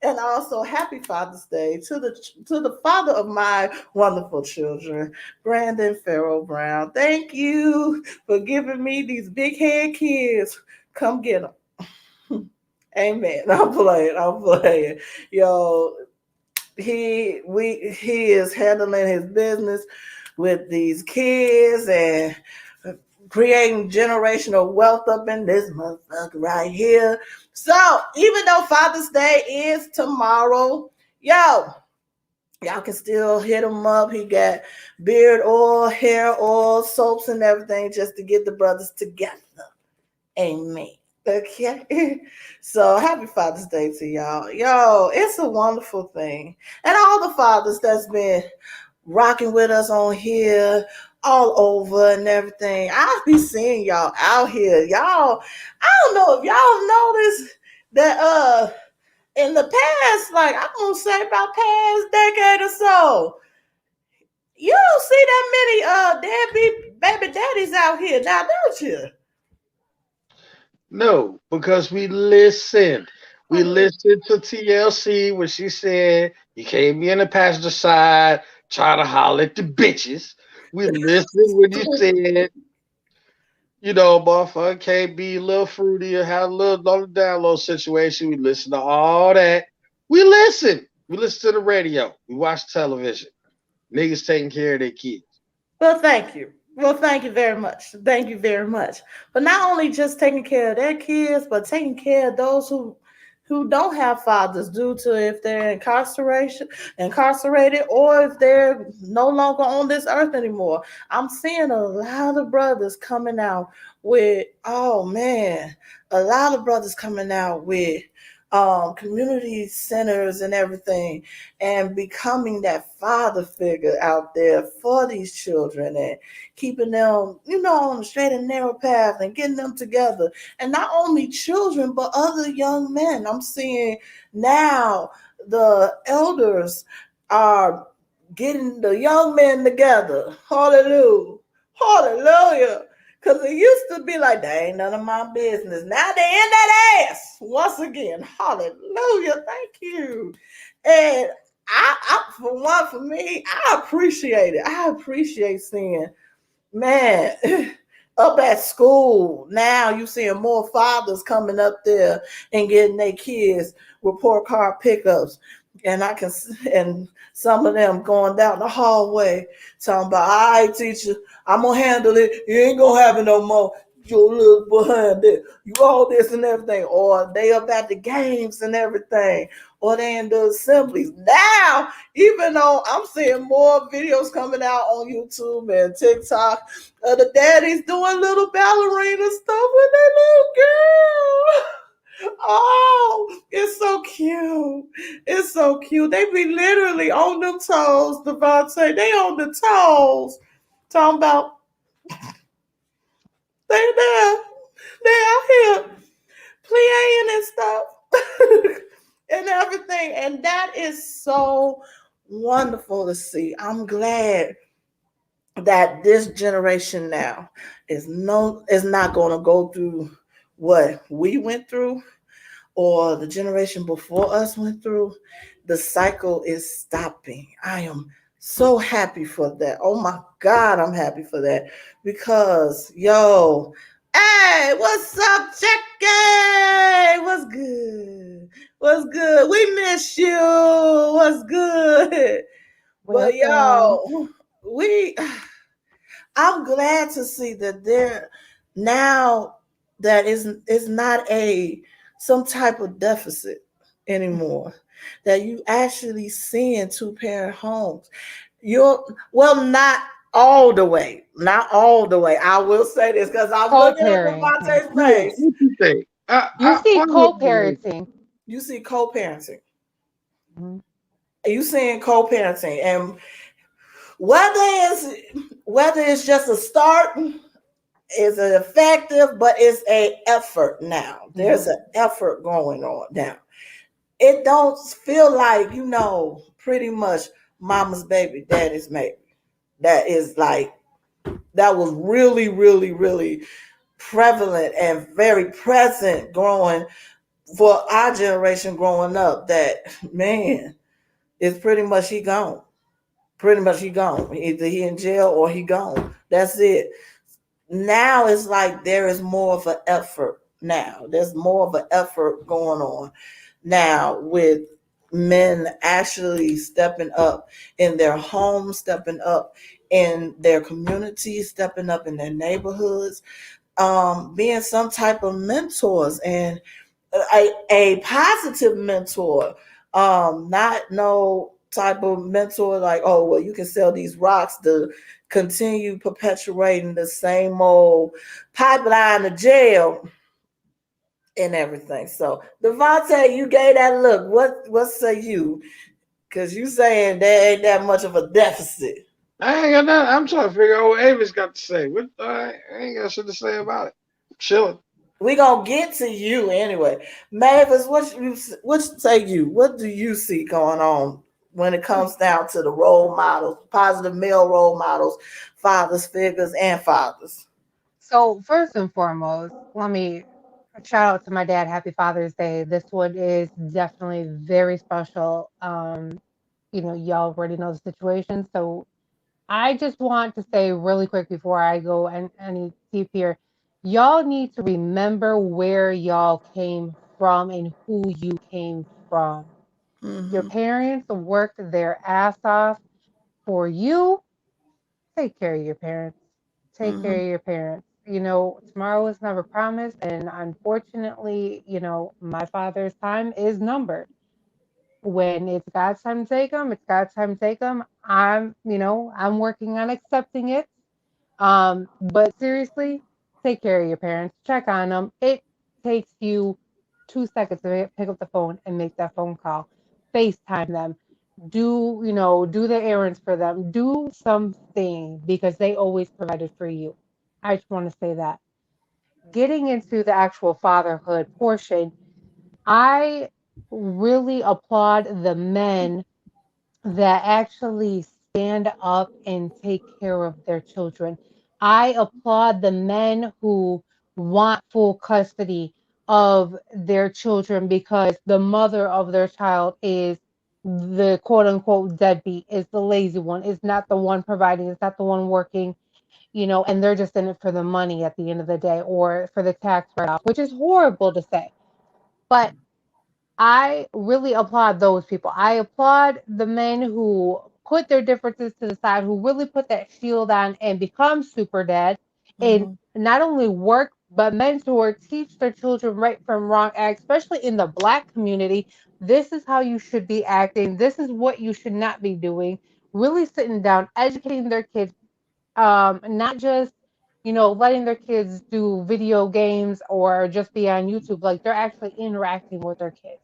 And also, happy Father's Day to the father of my wonderful children, Brandon Farrell Brown. Thank you for giving me these big head kids. Come get them. Amen. I'm playing. I'm playing. Yo, he is handling his business with these kids and creating generational wealth up in this motherfucker right here. So even though Father's Day is tomorrow, yo, y'all can still hit him up. He got beard oil, hair oil, soaps, and everything just to get the brothers together. Amen. Okay. So happy Father's Day to y'all. Yo, it's a wonderful thing. And all the fathers that's been rocking with us on here all over and everything. I'll be seeing y'all out here. Y'all, I don't know if y'all noticed that in the past, like I'm gonna say about past decade or so, you don't see that many deadbeat baby daddies out here now, don't you? No, because we listened. We I mean, listened to TLC when she said you can't be in the passenger side trying to holler at the bitches. We listened when you said, motherfucker can't be a little fruity or have a little on the down low situation. We listen to all that. We listen. We listen to the radio. We watch television. Niggas taking care of their kids. well, thank you. Well, thank you very much. Thank you very much. But not only just taking care of their kids, but taking care of those who don't have fathers due to if they're incarcerated, or if they're no longer on this earth anymore. I'm seeing a lot of brothers coming out with, oh man, a lot of brothers coming out with community centers and everything, and becoming that father figure out there for these children and keeping them, on the straight and narrow path and getting them together. And not only children, but other young men. I'm seeing now the elders are getting the young men together. Hallelujah. Hallelujah. Because it used to be like, that ain't none of my business. Now they in that ass. Once again. Hallelujah. Thank you. And for me, I appreciate it. I appreciate seeing, man, up at school. Now you seeing more fathers coming up there and getting their kids report card pickups. And and some of them going down the hallway talking about, all right, teacher, I'm gonna handle it. You ain't gonna have it no more. Your little behind it. You all this and everything. Or they up at the games and everything. Or they in the assemblies. Now, even though I'm seeing more videos coming out on YouTube and TikTok, the daddies doing little ballerina stuff with their little girl. Oh, it's so cute. It's so cute. They be literally on them toes, Devontae. They on the toes. Talking about they there. They out here playing and stuff. And everything. And that is so wonderful to see. I'm glad that this generation now is not going to go through what we went through or the generation before us went through. The cycle is stopping. I am so happy for that. Oh my God, I'm happy for that because, yo, hey, what's up, Jackie? What's good? What's good? We miss you. What's good? But Welcome. yo, we I'm glad to see that there now that is not a some type of deficit anymore. That you actually seeing two parent homes. You're well, not all the way, not all the way. I will say this because I'm looking at Co-parenting. Devontae's Well, face. what you think? You see Part of the co-parenting. You see co-parenting. Mhm. You seeing co-parenting, and whether it's whether it's just a start Is it effective? But it's a effort now. There's Mhm. an effort going on now. It don't feel like, pretty much mama's baby, daddy's maybe. That is like, that was really, really, really prevalent and very present growing for our generation growing up. That man is pretty much he gone. Pretty much he gone. Either he in jail or he gone. That's it. Now it's like there is more of an effort now. There's more of an effort going on now with men actually stepping up in their homes, stepping up in their communities, stepping up in their neighborhoods, being some type of mentors and a positive mentor, not no type of mentor like, oh well, you can sell these rocks to continue perpetuating the same old pipeline to jail and everything. So Devontae, you gave that look. What say you? Because you saying there ain't that much of a deficit. I ain't got nothing. I'm trying to figure out what Avis got to say. What I ain't got shit to say about it. I'm chilling. We gonna get to you anyway. Mavis, what say you? What do you see going on when it comes down to the role models, positive male role models, fathers, figures, and fathers? So first and foremost, let me shout out to my dad. Happy Father's Day. This one is definitely very special. Y'all already know the situation. So I just want to say really quick before I go and any deep here, y'all need to remember where y'all came from and who you came from. Your Mm-hmm. parents worked their ass off for you. Take care of your parents. Take Mm-hmm. care of your parents. Tomorrow is never promised, and unfortunately, my father's time is numbered. When it's God's time to take them, it's God's time to take them. I'm working on accepting it. But seriously, take care of your parents. Check on them. It takes you 2 seconds to pick up the phone and make that phone call. FaceTime them. Do the errands for them. Do something because they always provided for you. I just want to say that. Getting into the actual fatherhood portion, I really applaud the men that actually stand up and take care of their children. I applaud the men who want full custody of their children because the mother of their child is the quote unquote deadbeat, is the lazy one, is not the one providing, is not the one working, and they're just in it for the money at the end of the day or for the tax write off, which is horrible to say. But I really applaud those people. I applaud the men who put their differences to the side, who really put that shield on and become super dad and Mm-hmm. not only work, but mentor, teach their children right from wrong, especially in the Black community. This is how you should be acting. This is what you should not be doing. Really sitting down, educating their kids, not just letting their kids do video games or just be on YouTube. Like they're actually interacting with their kids.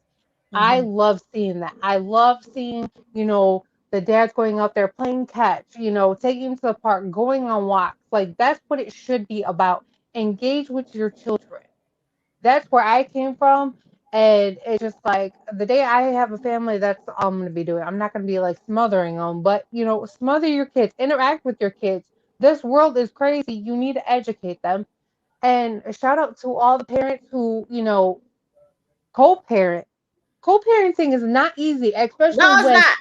I Mm-hmm. love seeing that. I love seeing, the dads going out there playing catch, taking them to the park, going on walks. Like that's what it should be about. Engage with your children. That's where I came from. And it's just like the day I have a family, that's all I'm going to be doing. I'm not going to be like smothering them, but smother your kids, interact with your kids. This world is crazy. You need to educate them. And a shout out to all the parents who, co-parent. Co-parenting is not easy, No, it's not.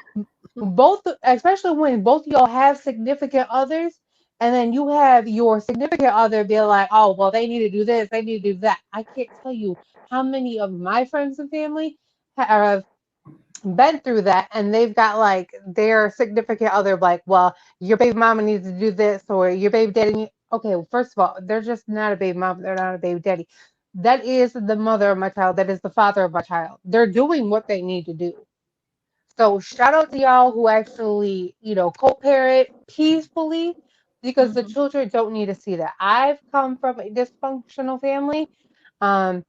especially when both of y'all have significant others, and then you have your significant other be like, oh, well, they need to do this, they need to do that. I can't tell you how many of my friends and family have been through that, and they've got like their significant other like, well, your baby mama needs to do this, or your baby daddy. Okay, well, first of all, they're just not a baby mama, they're not a baby daddy. That is the mother of my child, that is the father of my child. They're doing what they need to do. So shout out to y'all who actually, co-parent peacefully because the Mm-hmm. children don't need to see that. I've come from a dysfunctional family. Um,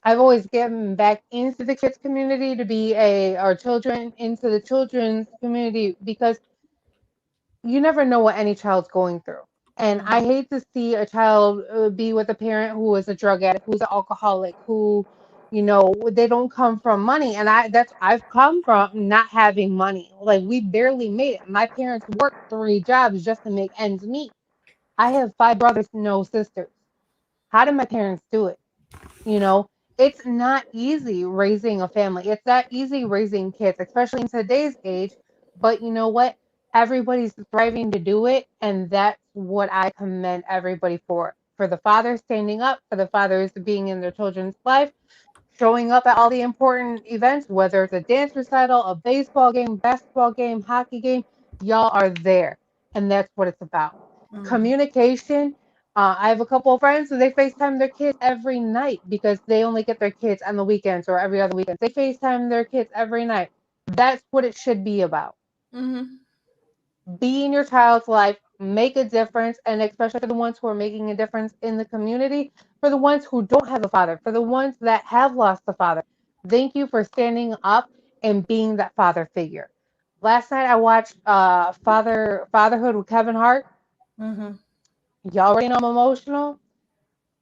I've always given back into the kids community to be our children into the children's community because you never know what any child's going through. And I hate to see a child be with a parent who is a drug addict, who's an alcoholic, who, they don't come from money. And I've come from not having money. Like we barely made it. My parents worked 3 jobs just to make ends meet. I have 5 brothers, no sisters. How did my parents do it? You know, it's not easy raising a family. It's not easy raising kids, especially in today's age. But you know what? Everybody's thriving to do it. And that's what I commend everybody for. For the fathers standing up, for the fathers being in their children's life, showing up at all the important events, whether it's a dance recital, a baseball game, basketball game, hockey game, y'all are there. And that's what it's about. Communication. I have a couple of friends who they FaceTime their kids every night because they only get their kids on the weekends or every other weekend. They FaceTime their kids every night. That's what it should be about. Mm-hmm. Be in your child's life, make a difference, and especially for the ones who are making a difference in the community, for the ones who don't have a father, for the ones that have lost a father. Thank you for standing up and being that father figure. Last night I watched Fatherhood with Kevin Hart. Mm-hmm. Y'all already know I'm emotional.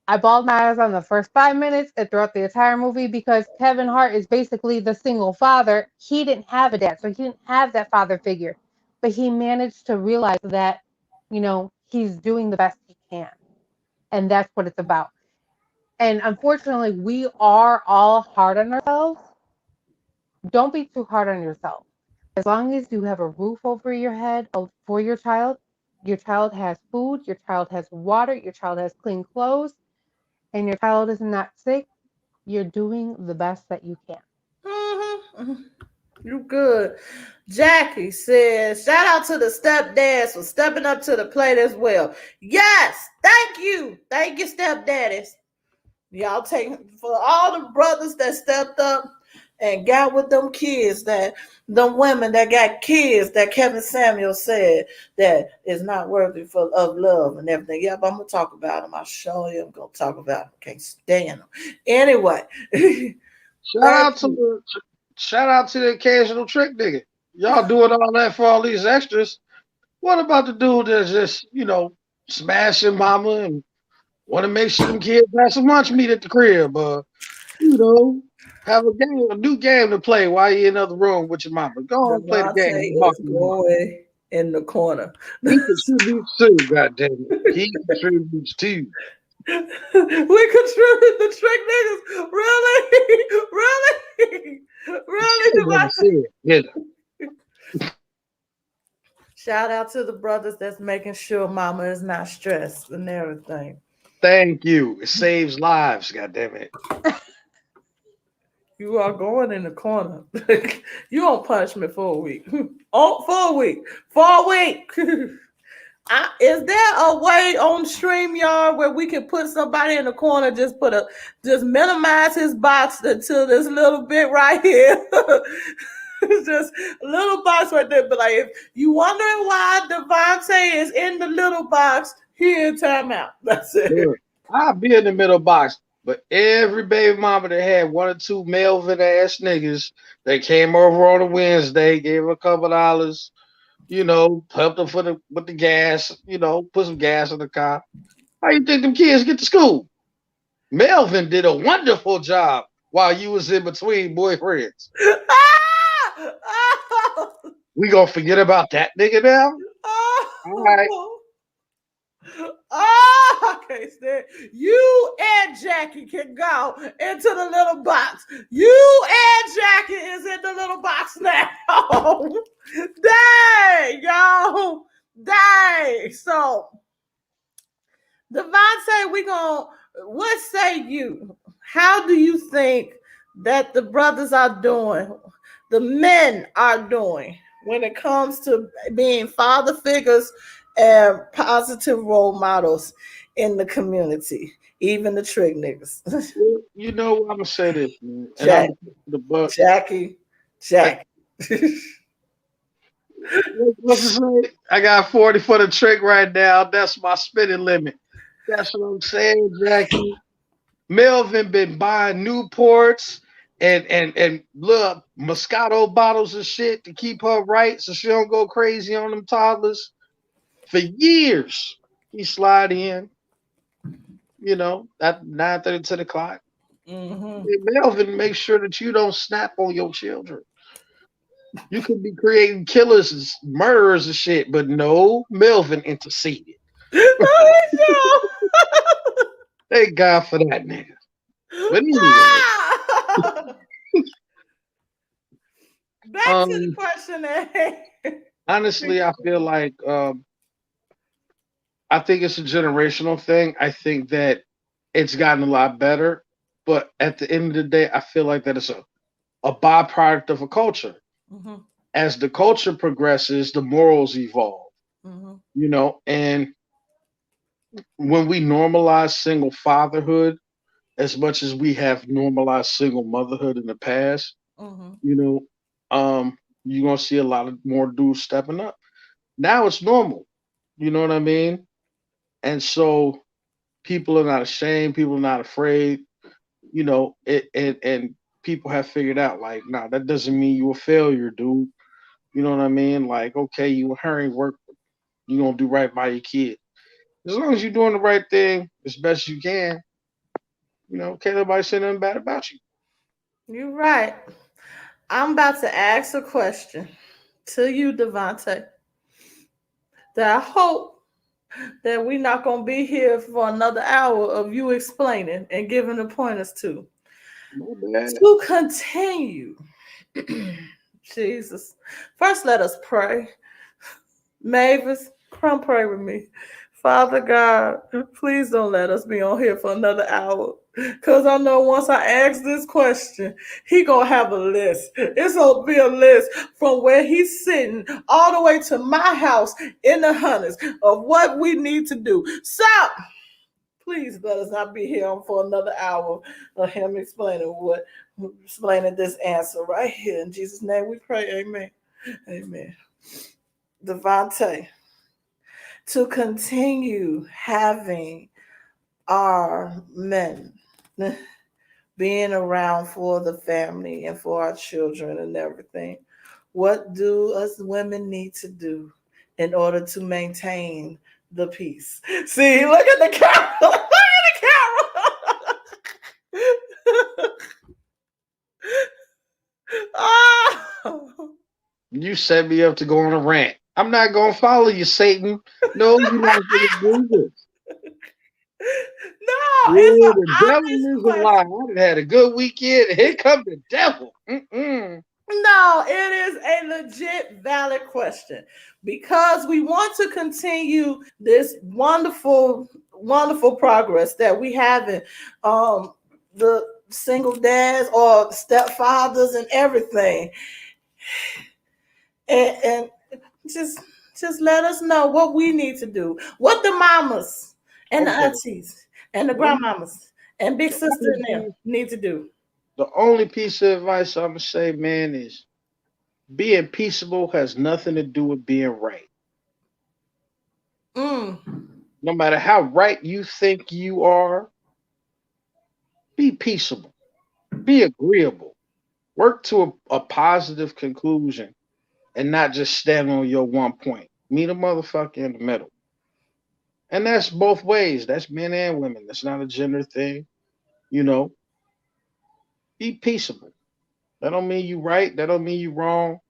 I bawled my eyes on the first 5 minutes and throughout the entire movie because Kevin Hart is basically the single father. He didn't have a dad, so he didn't have that father figure. But he managed to realize that, he's doing the best he can. And that's what it's about. And unfortunately, we are all hard on ourselves. Don't be too hard on yourself. As long as you have a roof over your head for your child has food, your child has water, your child has clean clothes, and your child is not sick, you're doing the best that you can. Mm-hmm. You good. Jackie says, shout out to the stepdads for stepping up to the plate as well. Yes, thank you. Thank you, stepdaddies. Y'all take for all the brothers that stepped up and got with them kids, that them women that got kids that Kevin Samuel said that is not worthy of love and everything. Yep, I'm gonna talk about them. I sure am gonna talk about them. Can't stand them. Anyway, Shout thank out to you. the shout out to the occasional trick nigga. Y'all doing all that for all these extras. What about the dude that's just, smashing mama and want to make sure them kids have some lunch meat at the crib? You know, have a new game to play while you're in the other room with your mama. Go on and play the game. Devontae Talk is to your mama. going in the corner. He contributes too, goddamn it. He contributes too. We contribute the trick niggas. Really? Really? Still Really, gonna say Devontae? it. Yeah. Shout out to the brothers that's making sure mama is not stressed and everything. Thank you. It saves lives, goddamn it. You are going in the corner. You on punishment for a week. Oh, for a week. For a week. Is there a way on StreamYard where we can put somebody in the corner, just minimize his box to this little bit right here? Just a little box right there. But like, if you wondering why Devontae is in the little box, here, timeout. That's it. Look, I'll be in the middle box, but every baby mama that had one or two Melvin ass niggas that came over on a Wednesday, gave her $2, helped her with the gas, put some gas in the car. How you think them kids get to school? Melvin did a wonderful job while you was in between boyfriends. Ah! Oh! We gonna forget about that nigga now? All right. Oh! Oh, I can't stand. You and Jackie can go into the little box. You and Jackie is in the little box now. Dang, y'all. Dang. So, Devontae, what say you? How do you think that the brothers are doing, the men are doing when it comes to being father figures and positive role models in the community, even the trick niggas? Well, I'm gonna say this, man, and I'm Jack, gonna put the buck. Jackie, Jackie. What's his name? I got 40 for the trick right now. That's my spending limit. That's what I'm saying, Jackie. Melvin been buying Newports and little Moscato bottles of shit to keep her right so she don't go crazy on them toddlers for years. He slide in, at 9:30, 10 o'clock. Mm-hmm. Hey, Melvin, make sure that you don't snap on your children. You could be creating killers, and murderers, and shit, but no, Melvin interceded. Thank God for that nigga. But anyway, Ah! Back to the um, question at hand. honestly, I feel like I think it's a generational thing. I think that it's gotten a lot better, but at the end of the day, I feel like that it's a byproduct of a culture. Mm-hmm. As the culture progresses, the morals evolve. Mm-hmm. And when we normalize single fatherhood as much as we have normalized single motherhood in the past, Mm-hmm. you know, you're gonna see a lot of more dudes stepping up. Now it's normal. You know what I mean? And so people are not ashamed, people are not afraid, and people have figured out like, nah, that doesn't mean you a failure, dude. You know what I mean? Like, okay, you a hurry work, you gonna do right by your kid. As long as you're doing the right thing as best you can, can't nobody say nothing bad about you. You're right. I'm about to ask a question to you, Devontae, that I hope that we're not going to be here for another hour of you explaining and giving the pointers to. My bad. To continue, Jesus. First, let us pray. Mavis, come pray with me. Father God, please don't let us be on here for another hour. Cause I know once I ask this question, he gonna have a list. It's gonna be a list from where he's sitting all the way to my house in the hundreds of what we need to do. So please let us not be here for another hour of him explaining this answer right here. In Jesus' name we pray. Amen. Amen. Devontae, to continue having our men being around for the family and for our children and everything, what do us women need to do in order to maintain the peace? See, look at the camera. Look at the camera. Oh. You set me up to go on a rant. I'm not gonna follow you, Satan. No, you're not gonna do this. No, it's Yeah, the an honest devil is a lie. question. I done had a good weekend. Here come the devil. Mm-mm. No, it is a legit valid question because we want to continue this wonderful, wonderful progress that we have in the single dads or stepfathers and everything. And just just let us know what we need to do. What the mamas and the Okay. aunties and the One, grandmamas and big the sister only and them piece, need to do. the only piece of advice I'm gonna say, man, is being peaceable has nothing to do with being right. Mm. No matter how right you think you are, be peaceable. Be agreeable. Work to a positive conclusion and not just stand on your one point. Meet a motherfucker in the middle. And that's both ways. That's men and women. That's not a gender thing. You know, be peaceable. That don't mean you right. That don't mean you wrong.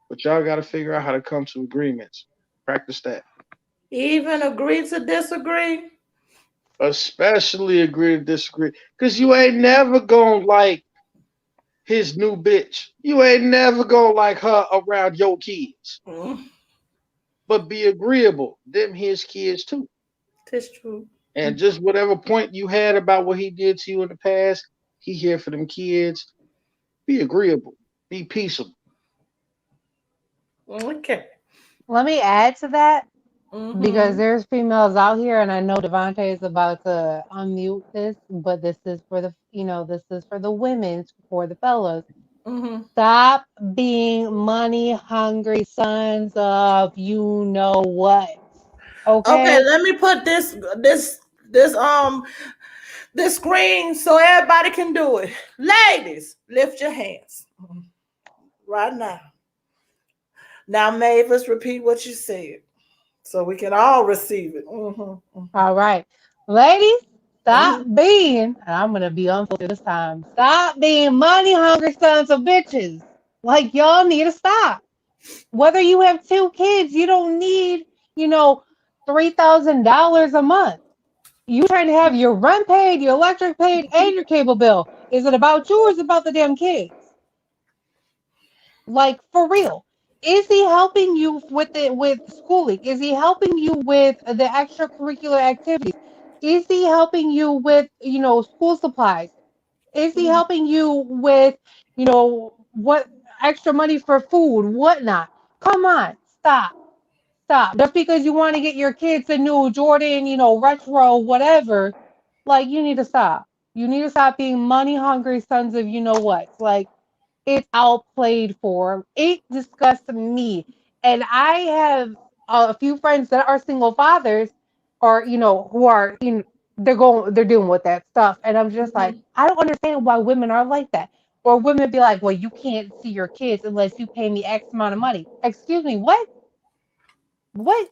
But y'all got to figure out how to come to agreements. Practice that. Even agree to disagree. Especially agree to disagree. Because you ain't never going to like his new bitch. You ain't never going to like her around your kids. Mm. But be agreeable. Them his kids too. That's true. And just whatever point you had about what he did to you in the past, he here for them kids. Be agreeable. Be peaceable. Okay. Let me add to that because Mm-hmm. there's females out here, and I know Devontae is about to unmute this, but this is for the, this is for the women, for the fellas. Mm-hmm. Stop being money hungry sons of you know what. Okay, Okay? let me put this this screen so everybody can do it. Ladies, lift your hands right now. Now, Mavis, repeat what you said. So we can all receive it. All right. Ladies, stop Hmm. being, and I'm going to be unfiltered this time, stop being money hungry sons of bitches. Like, y'all need to stop. Whether you have two kids, you don't need, you know, $3,000 a month. You trying to have your rent paid, your electric paid, and your cable bill. Is it about you or is it about the damn kids? Like for real. Is he helping you with it with schooling? Is he helping you with the extracurricular activities? Is he helping you with, school supplies? Is he helping you with, what extra money for food, whatnot? Come on, stop. Stop. Just because you want to get your kids a new Jordan, retro, whatever, like you need to stop. You need to stop being money hungry sons of you know what. Like it's outplayed for. It disgusts me. And I have a few friends that are single fathers or, who are, they're dealing with that stuff. And I'm just like, I don't understand why women are like that. Or women be like, well, you can't see your kids unless you pay me X amount of money. Excuse me, what? What?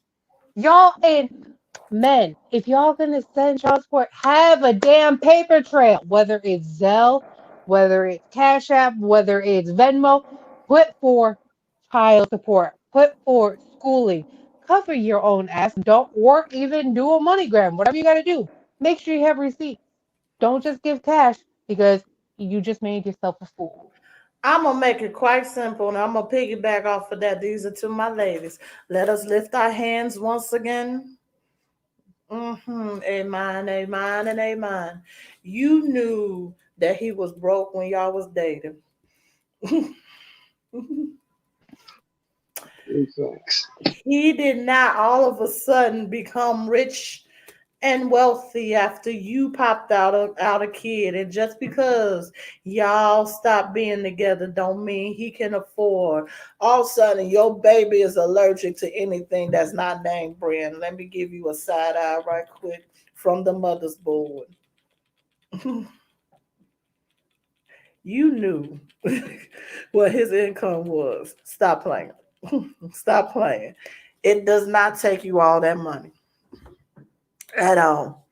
Y'all and men, if y'all gonna send child support, have a damn paper trail, whether it's Zelle, whether it's Cash App, whether it's Venmo, put for child support, put for schooling, cover your own ass, don't or even do a MoneyGram, whatever you gotta do. Make sure you have receipts. Don't just give cash because you just made yourself a fool. I'm gonna make it quite simple, and I'm gonna piggyback off of that. These are to my ladies. Let us lift our hands once again. Amen, amen, and amen. You knew that he was broke when y'all was dating. Facts. He did not all of a sudden become rich and wealthy after you popped out a kid. And just because y'all stopped being together don't mean he can afford. All of a sudden your baby is allergic to anything that's not name brand. Let me give you a side eye right quick from the mother's board. You knew what his income was. Stop playing. Stop playing. It does not take you all that money at all.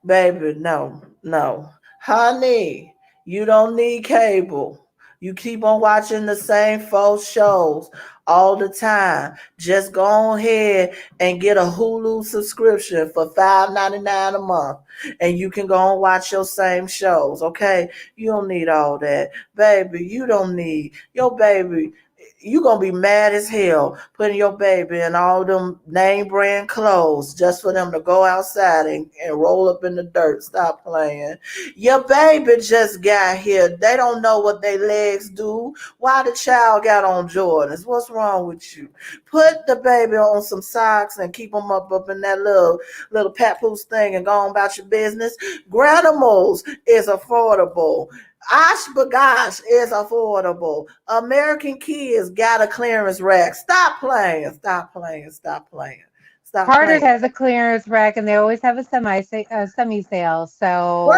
Baby, no, no. Honey, you don't need cable. You keep on watching the same four shows all the time. Just go ahead and get a Hulu subscription for $5.99 a month. And you can go and watch your same shows, okay? You don't need all that. Baby, you don't need your baby. You gonna be mad as hell putting your baby in all them name brand clothes just for them to go outside and roll up in the dirt. Stop playing. Your baby just got here. They don't know what their legs do. Why the child got on Jordans? What's wrong with you? Put the baby on some socks and keep them up in that little papoose thing and go on about your business. Granimals is affordable. Oshbagosh is affordable. American Kids got a clearance rack. Stop playing. Stop playing. Stop playing. Stop Carter's playing. has a clearance rack and they always have a semi sale. So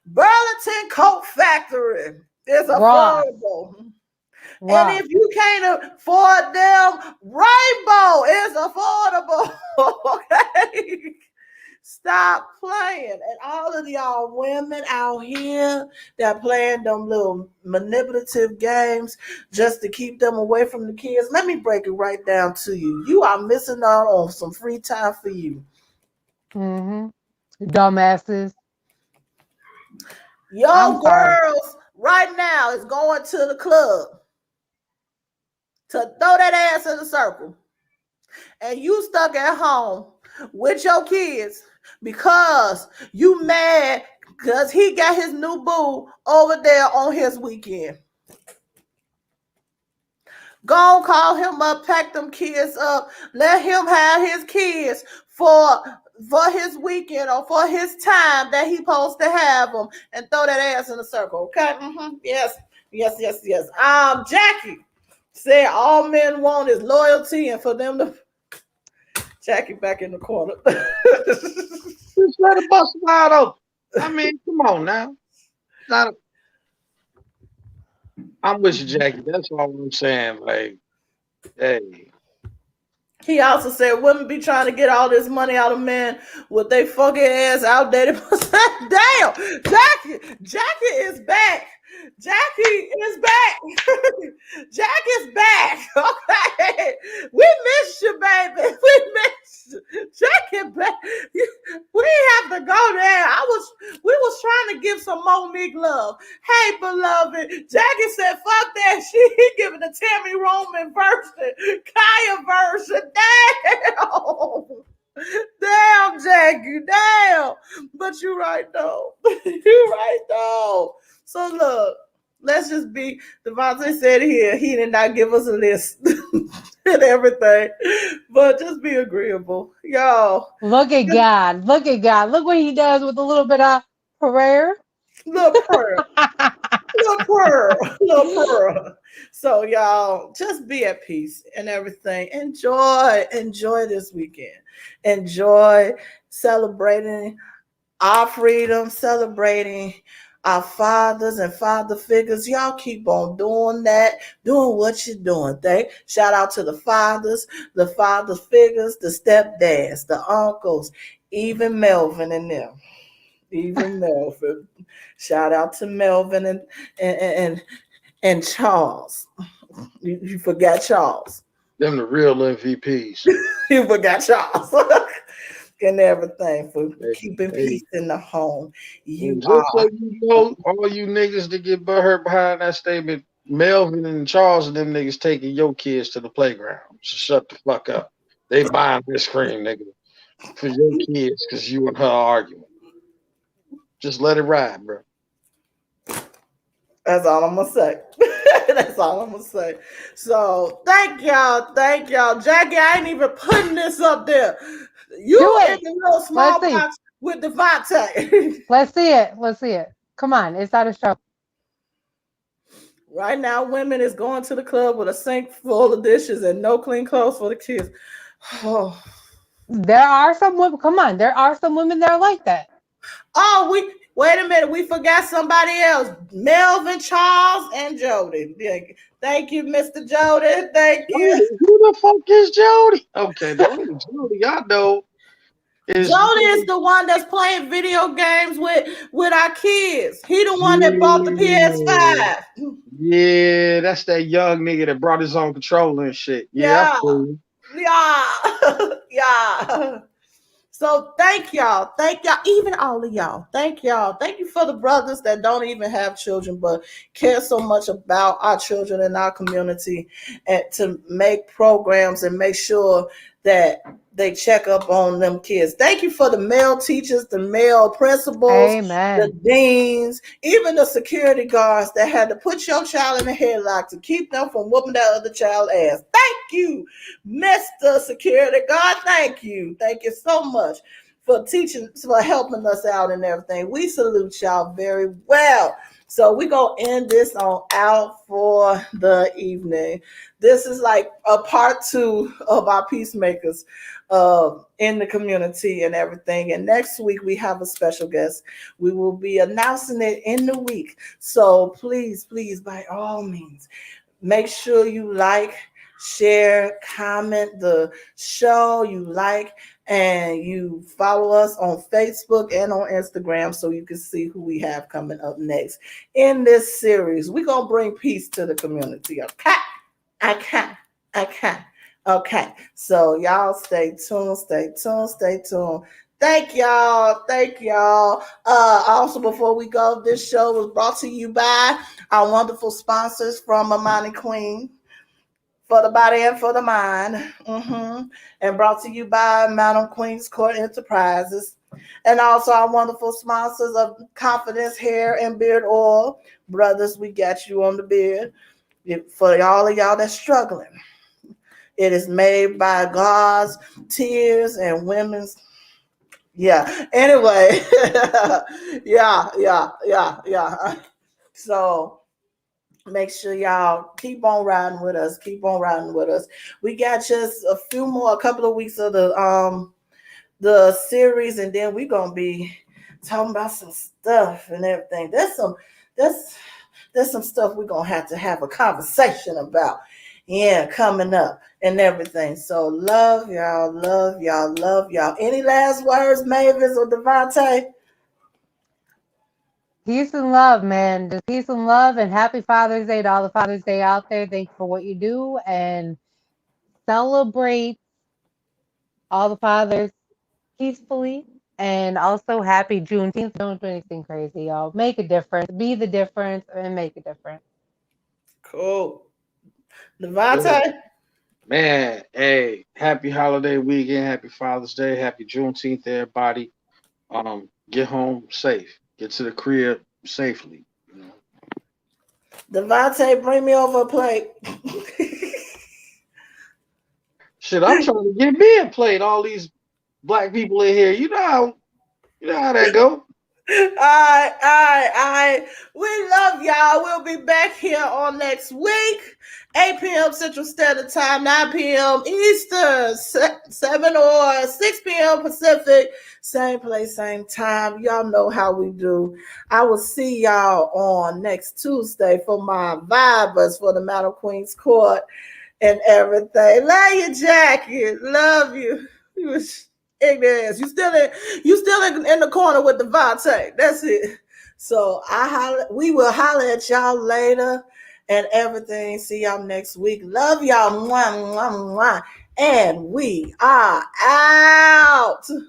Burlington Coat Factory is Ross, affordable. And Ross. if you can't afford them, Rainbow is affordable. Okay? Stop playing. And all of y'all women out here that playing them little manipulative games just to keep them away from the kids, let me break it right down to you. You are missing out on some free time for you. Mm-hmm. Dumbasses. I'm Your sorry. girls right now is going to the club to throw that ass in a circle. And you stuck at home with your kids because you mad because he got his new boo over there on his weekend. Go call him up, pack them kids up, let him have his kids for his weekend or for his time that he supposed to have them and throw that ass in a circle. Okay? Yes, yes, yes, yes. Jackie said all men want is loyalty and for them to Jackie back in the corner. Just let it bust wide open. I mean, come on now. Not a, I'm with you, Jackie. That's all I'm saying. Like, hey, He also said women be trying to get all this money out of men with they fucking ass outdated. Damn, Jackie is back. Jackie is back. Jack is back. Okay, we missed you, baby. We missed you. Jackie back. We have to go there. We was trying to give some Monique love. Hey, beloved. Jackie said, "Fuck that shit." He giving the Tammy Roman version, Kaya version. Damn. Damn, Jackie. Damn. But you right though. You right though. So look, let's just be. Devontae said here he did not give us a list and everything, but just be agreeable, y'all. Look at God. Look at God. Look what he does with a little bit of prayer. Little prayer. Little prayer, little prayer. So y'all, just be at peace and everything. Enjoy this weekend. Enjoy celebrating our freedom, celebrating our fathers and father figures. Y'all keep on doing that, doing what you're doing. Shout out to the father figures, the stepdads, the uncles, even Melvin and them. Even Melvin. Shout out to Melvin and Charles. You forgot Charles. Them the real MVPs. You forgot Charles. And everything for keeping Hey. peace in the home. You And just are. so you know, all you niggas that get butthurt behind that statement, Melvin and Charles and them niggas taking your kids to the playground. So shut the fuck up. They buying this cream, nigga, for your kids because you and her arguing. Just let it ride, bro. That's all I'm gonna say. That's all I'm gonna say. So thank y'all. Jackie, I ain't even putting this up there. You in the little small box with Devontae. Let's see it. Let's see it. Come on, it's not a show. Right now, women is going to the club with a sink full of dishes and no clean clothes for the kids. Oh, There are some women. Come on, there are some women that are like that. we wait a minute. We forgot somebody else. Melvin, Charles, and Jody. Thank you, Mr. Jody. Thank you. Who the fuck is Jody? Okay, the only Jody I know is Jody is the one that's playing video games with our kids. He the one that bought the PS5. Yeah, that's that young nigga that brought his own controller and shit. Yeah, Yeah. Yeah. So thank y'all. Even all of y'all. Thank y'all. Thank you for the brothers that don't even have children but care so much about our children in our community and to make programs and make sure that they check up on them kids. Thank you for the male teachers, the male principals, Amen. the deans, even the security guards that had to put your child in a headlock to keep them from whooping that other child's ass. Thank you, Mr. Security Guard. Thank you. Thank you so much for helping us out and everything. We salute y'all very well. So we're going to end this on Out for the Evening. This is like a part 2 of our peacemakers in the community and everything. And next week we have a special guest. We will be announcing it in the week. So please, by all means, make sure you like, share, comment the show you like, and you follow us on Facebook and on Instagram so you can see who we have coming up next in this series. We're going to bring peace to the community. Okay. So y'all stay tuned. Thank y'all. Also, before we go, this show was brought to you by our wonderful sponsors from Amani Queen, for the body and for the mind. And brought to you by Madam Queen's Court Enterprises. And also our wonderful sponsors of Confidence Hair and Beard Oil. Brothers, we got you on the beard. For all of y'all that's struggling. It is made by God's tears and women's. Yeah. Anyway. Yeah. So make sure y'all keep on riding with us. We got just a couple of weeks of the series, and then we're gonna be talking about some stuff and everything. There's some stuff we're gonna have to have a conversation about. Yeah, coming up and everything. So love y'all, love y'all, love y'all. Any last words, Mavis or Devontae? Peace and love, man. Just peace and love, and happy Father's Day to all the Father's Day out there. Thank you for what you do, and celebrate all the fathers peacefully. And also happy Juneteenth. Don't do anything crazy, y'all. Make a difference. Be the difference and make a difference. Cool. Yeah. Devontae? Man, hey, happy holiday weekend, happy Father's Day, happy Juneteenth, everybody. Get home safe. Get to the crib safely. You know. Devontae, bring me over a plate. Shit, I'm trying to get me a plate. All these black people in here. You know how that go. All right. We love y'all. We'll be back here on next week. 8 p.m. Central Standard Time, 9 p.m. Eastern, 7 or 6 p.m. Pacific. Same place, same time. Y'all know how we do. I will see y'all on next Tuesday for my vibers for the Battle Queens Court and everything. Love you, Jackie. Love you. You was ignorant. You still in the corner with Devontae. That's it. So we will holler at y'all later and everything. See y'all next week. Love y'all. Mwah, mwah, mwah. And we are out.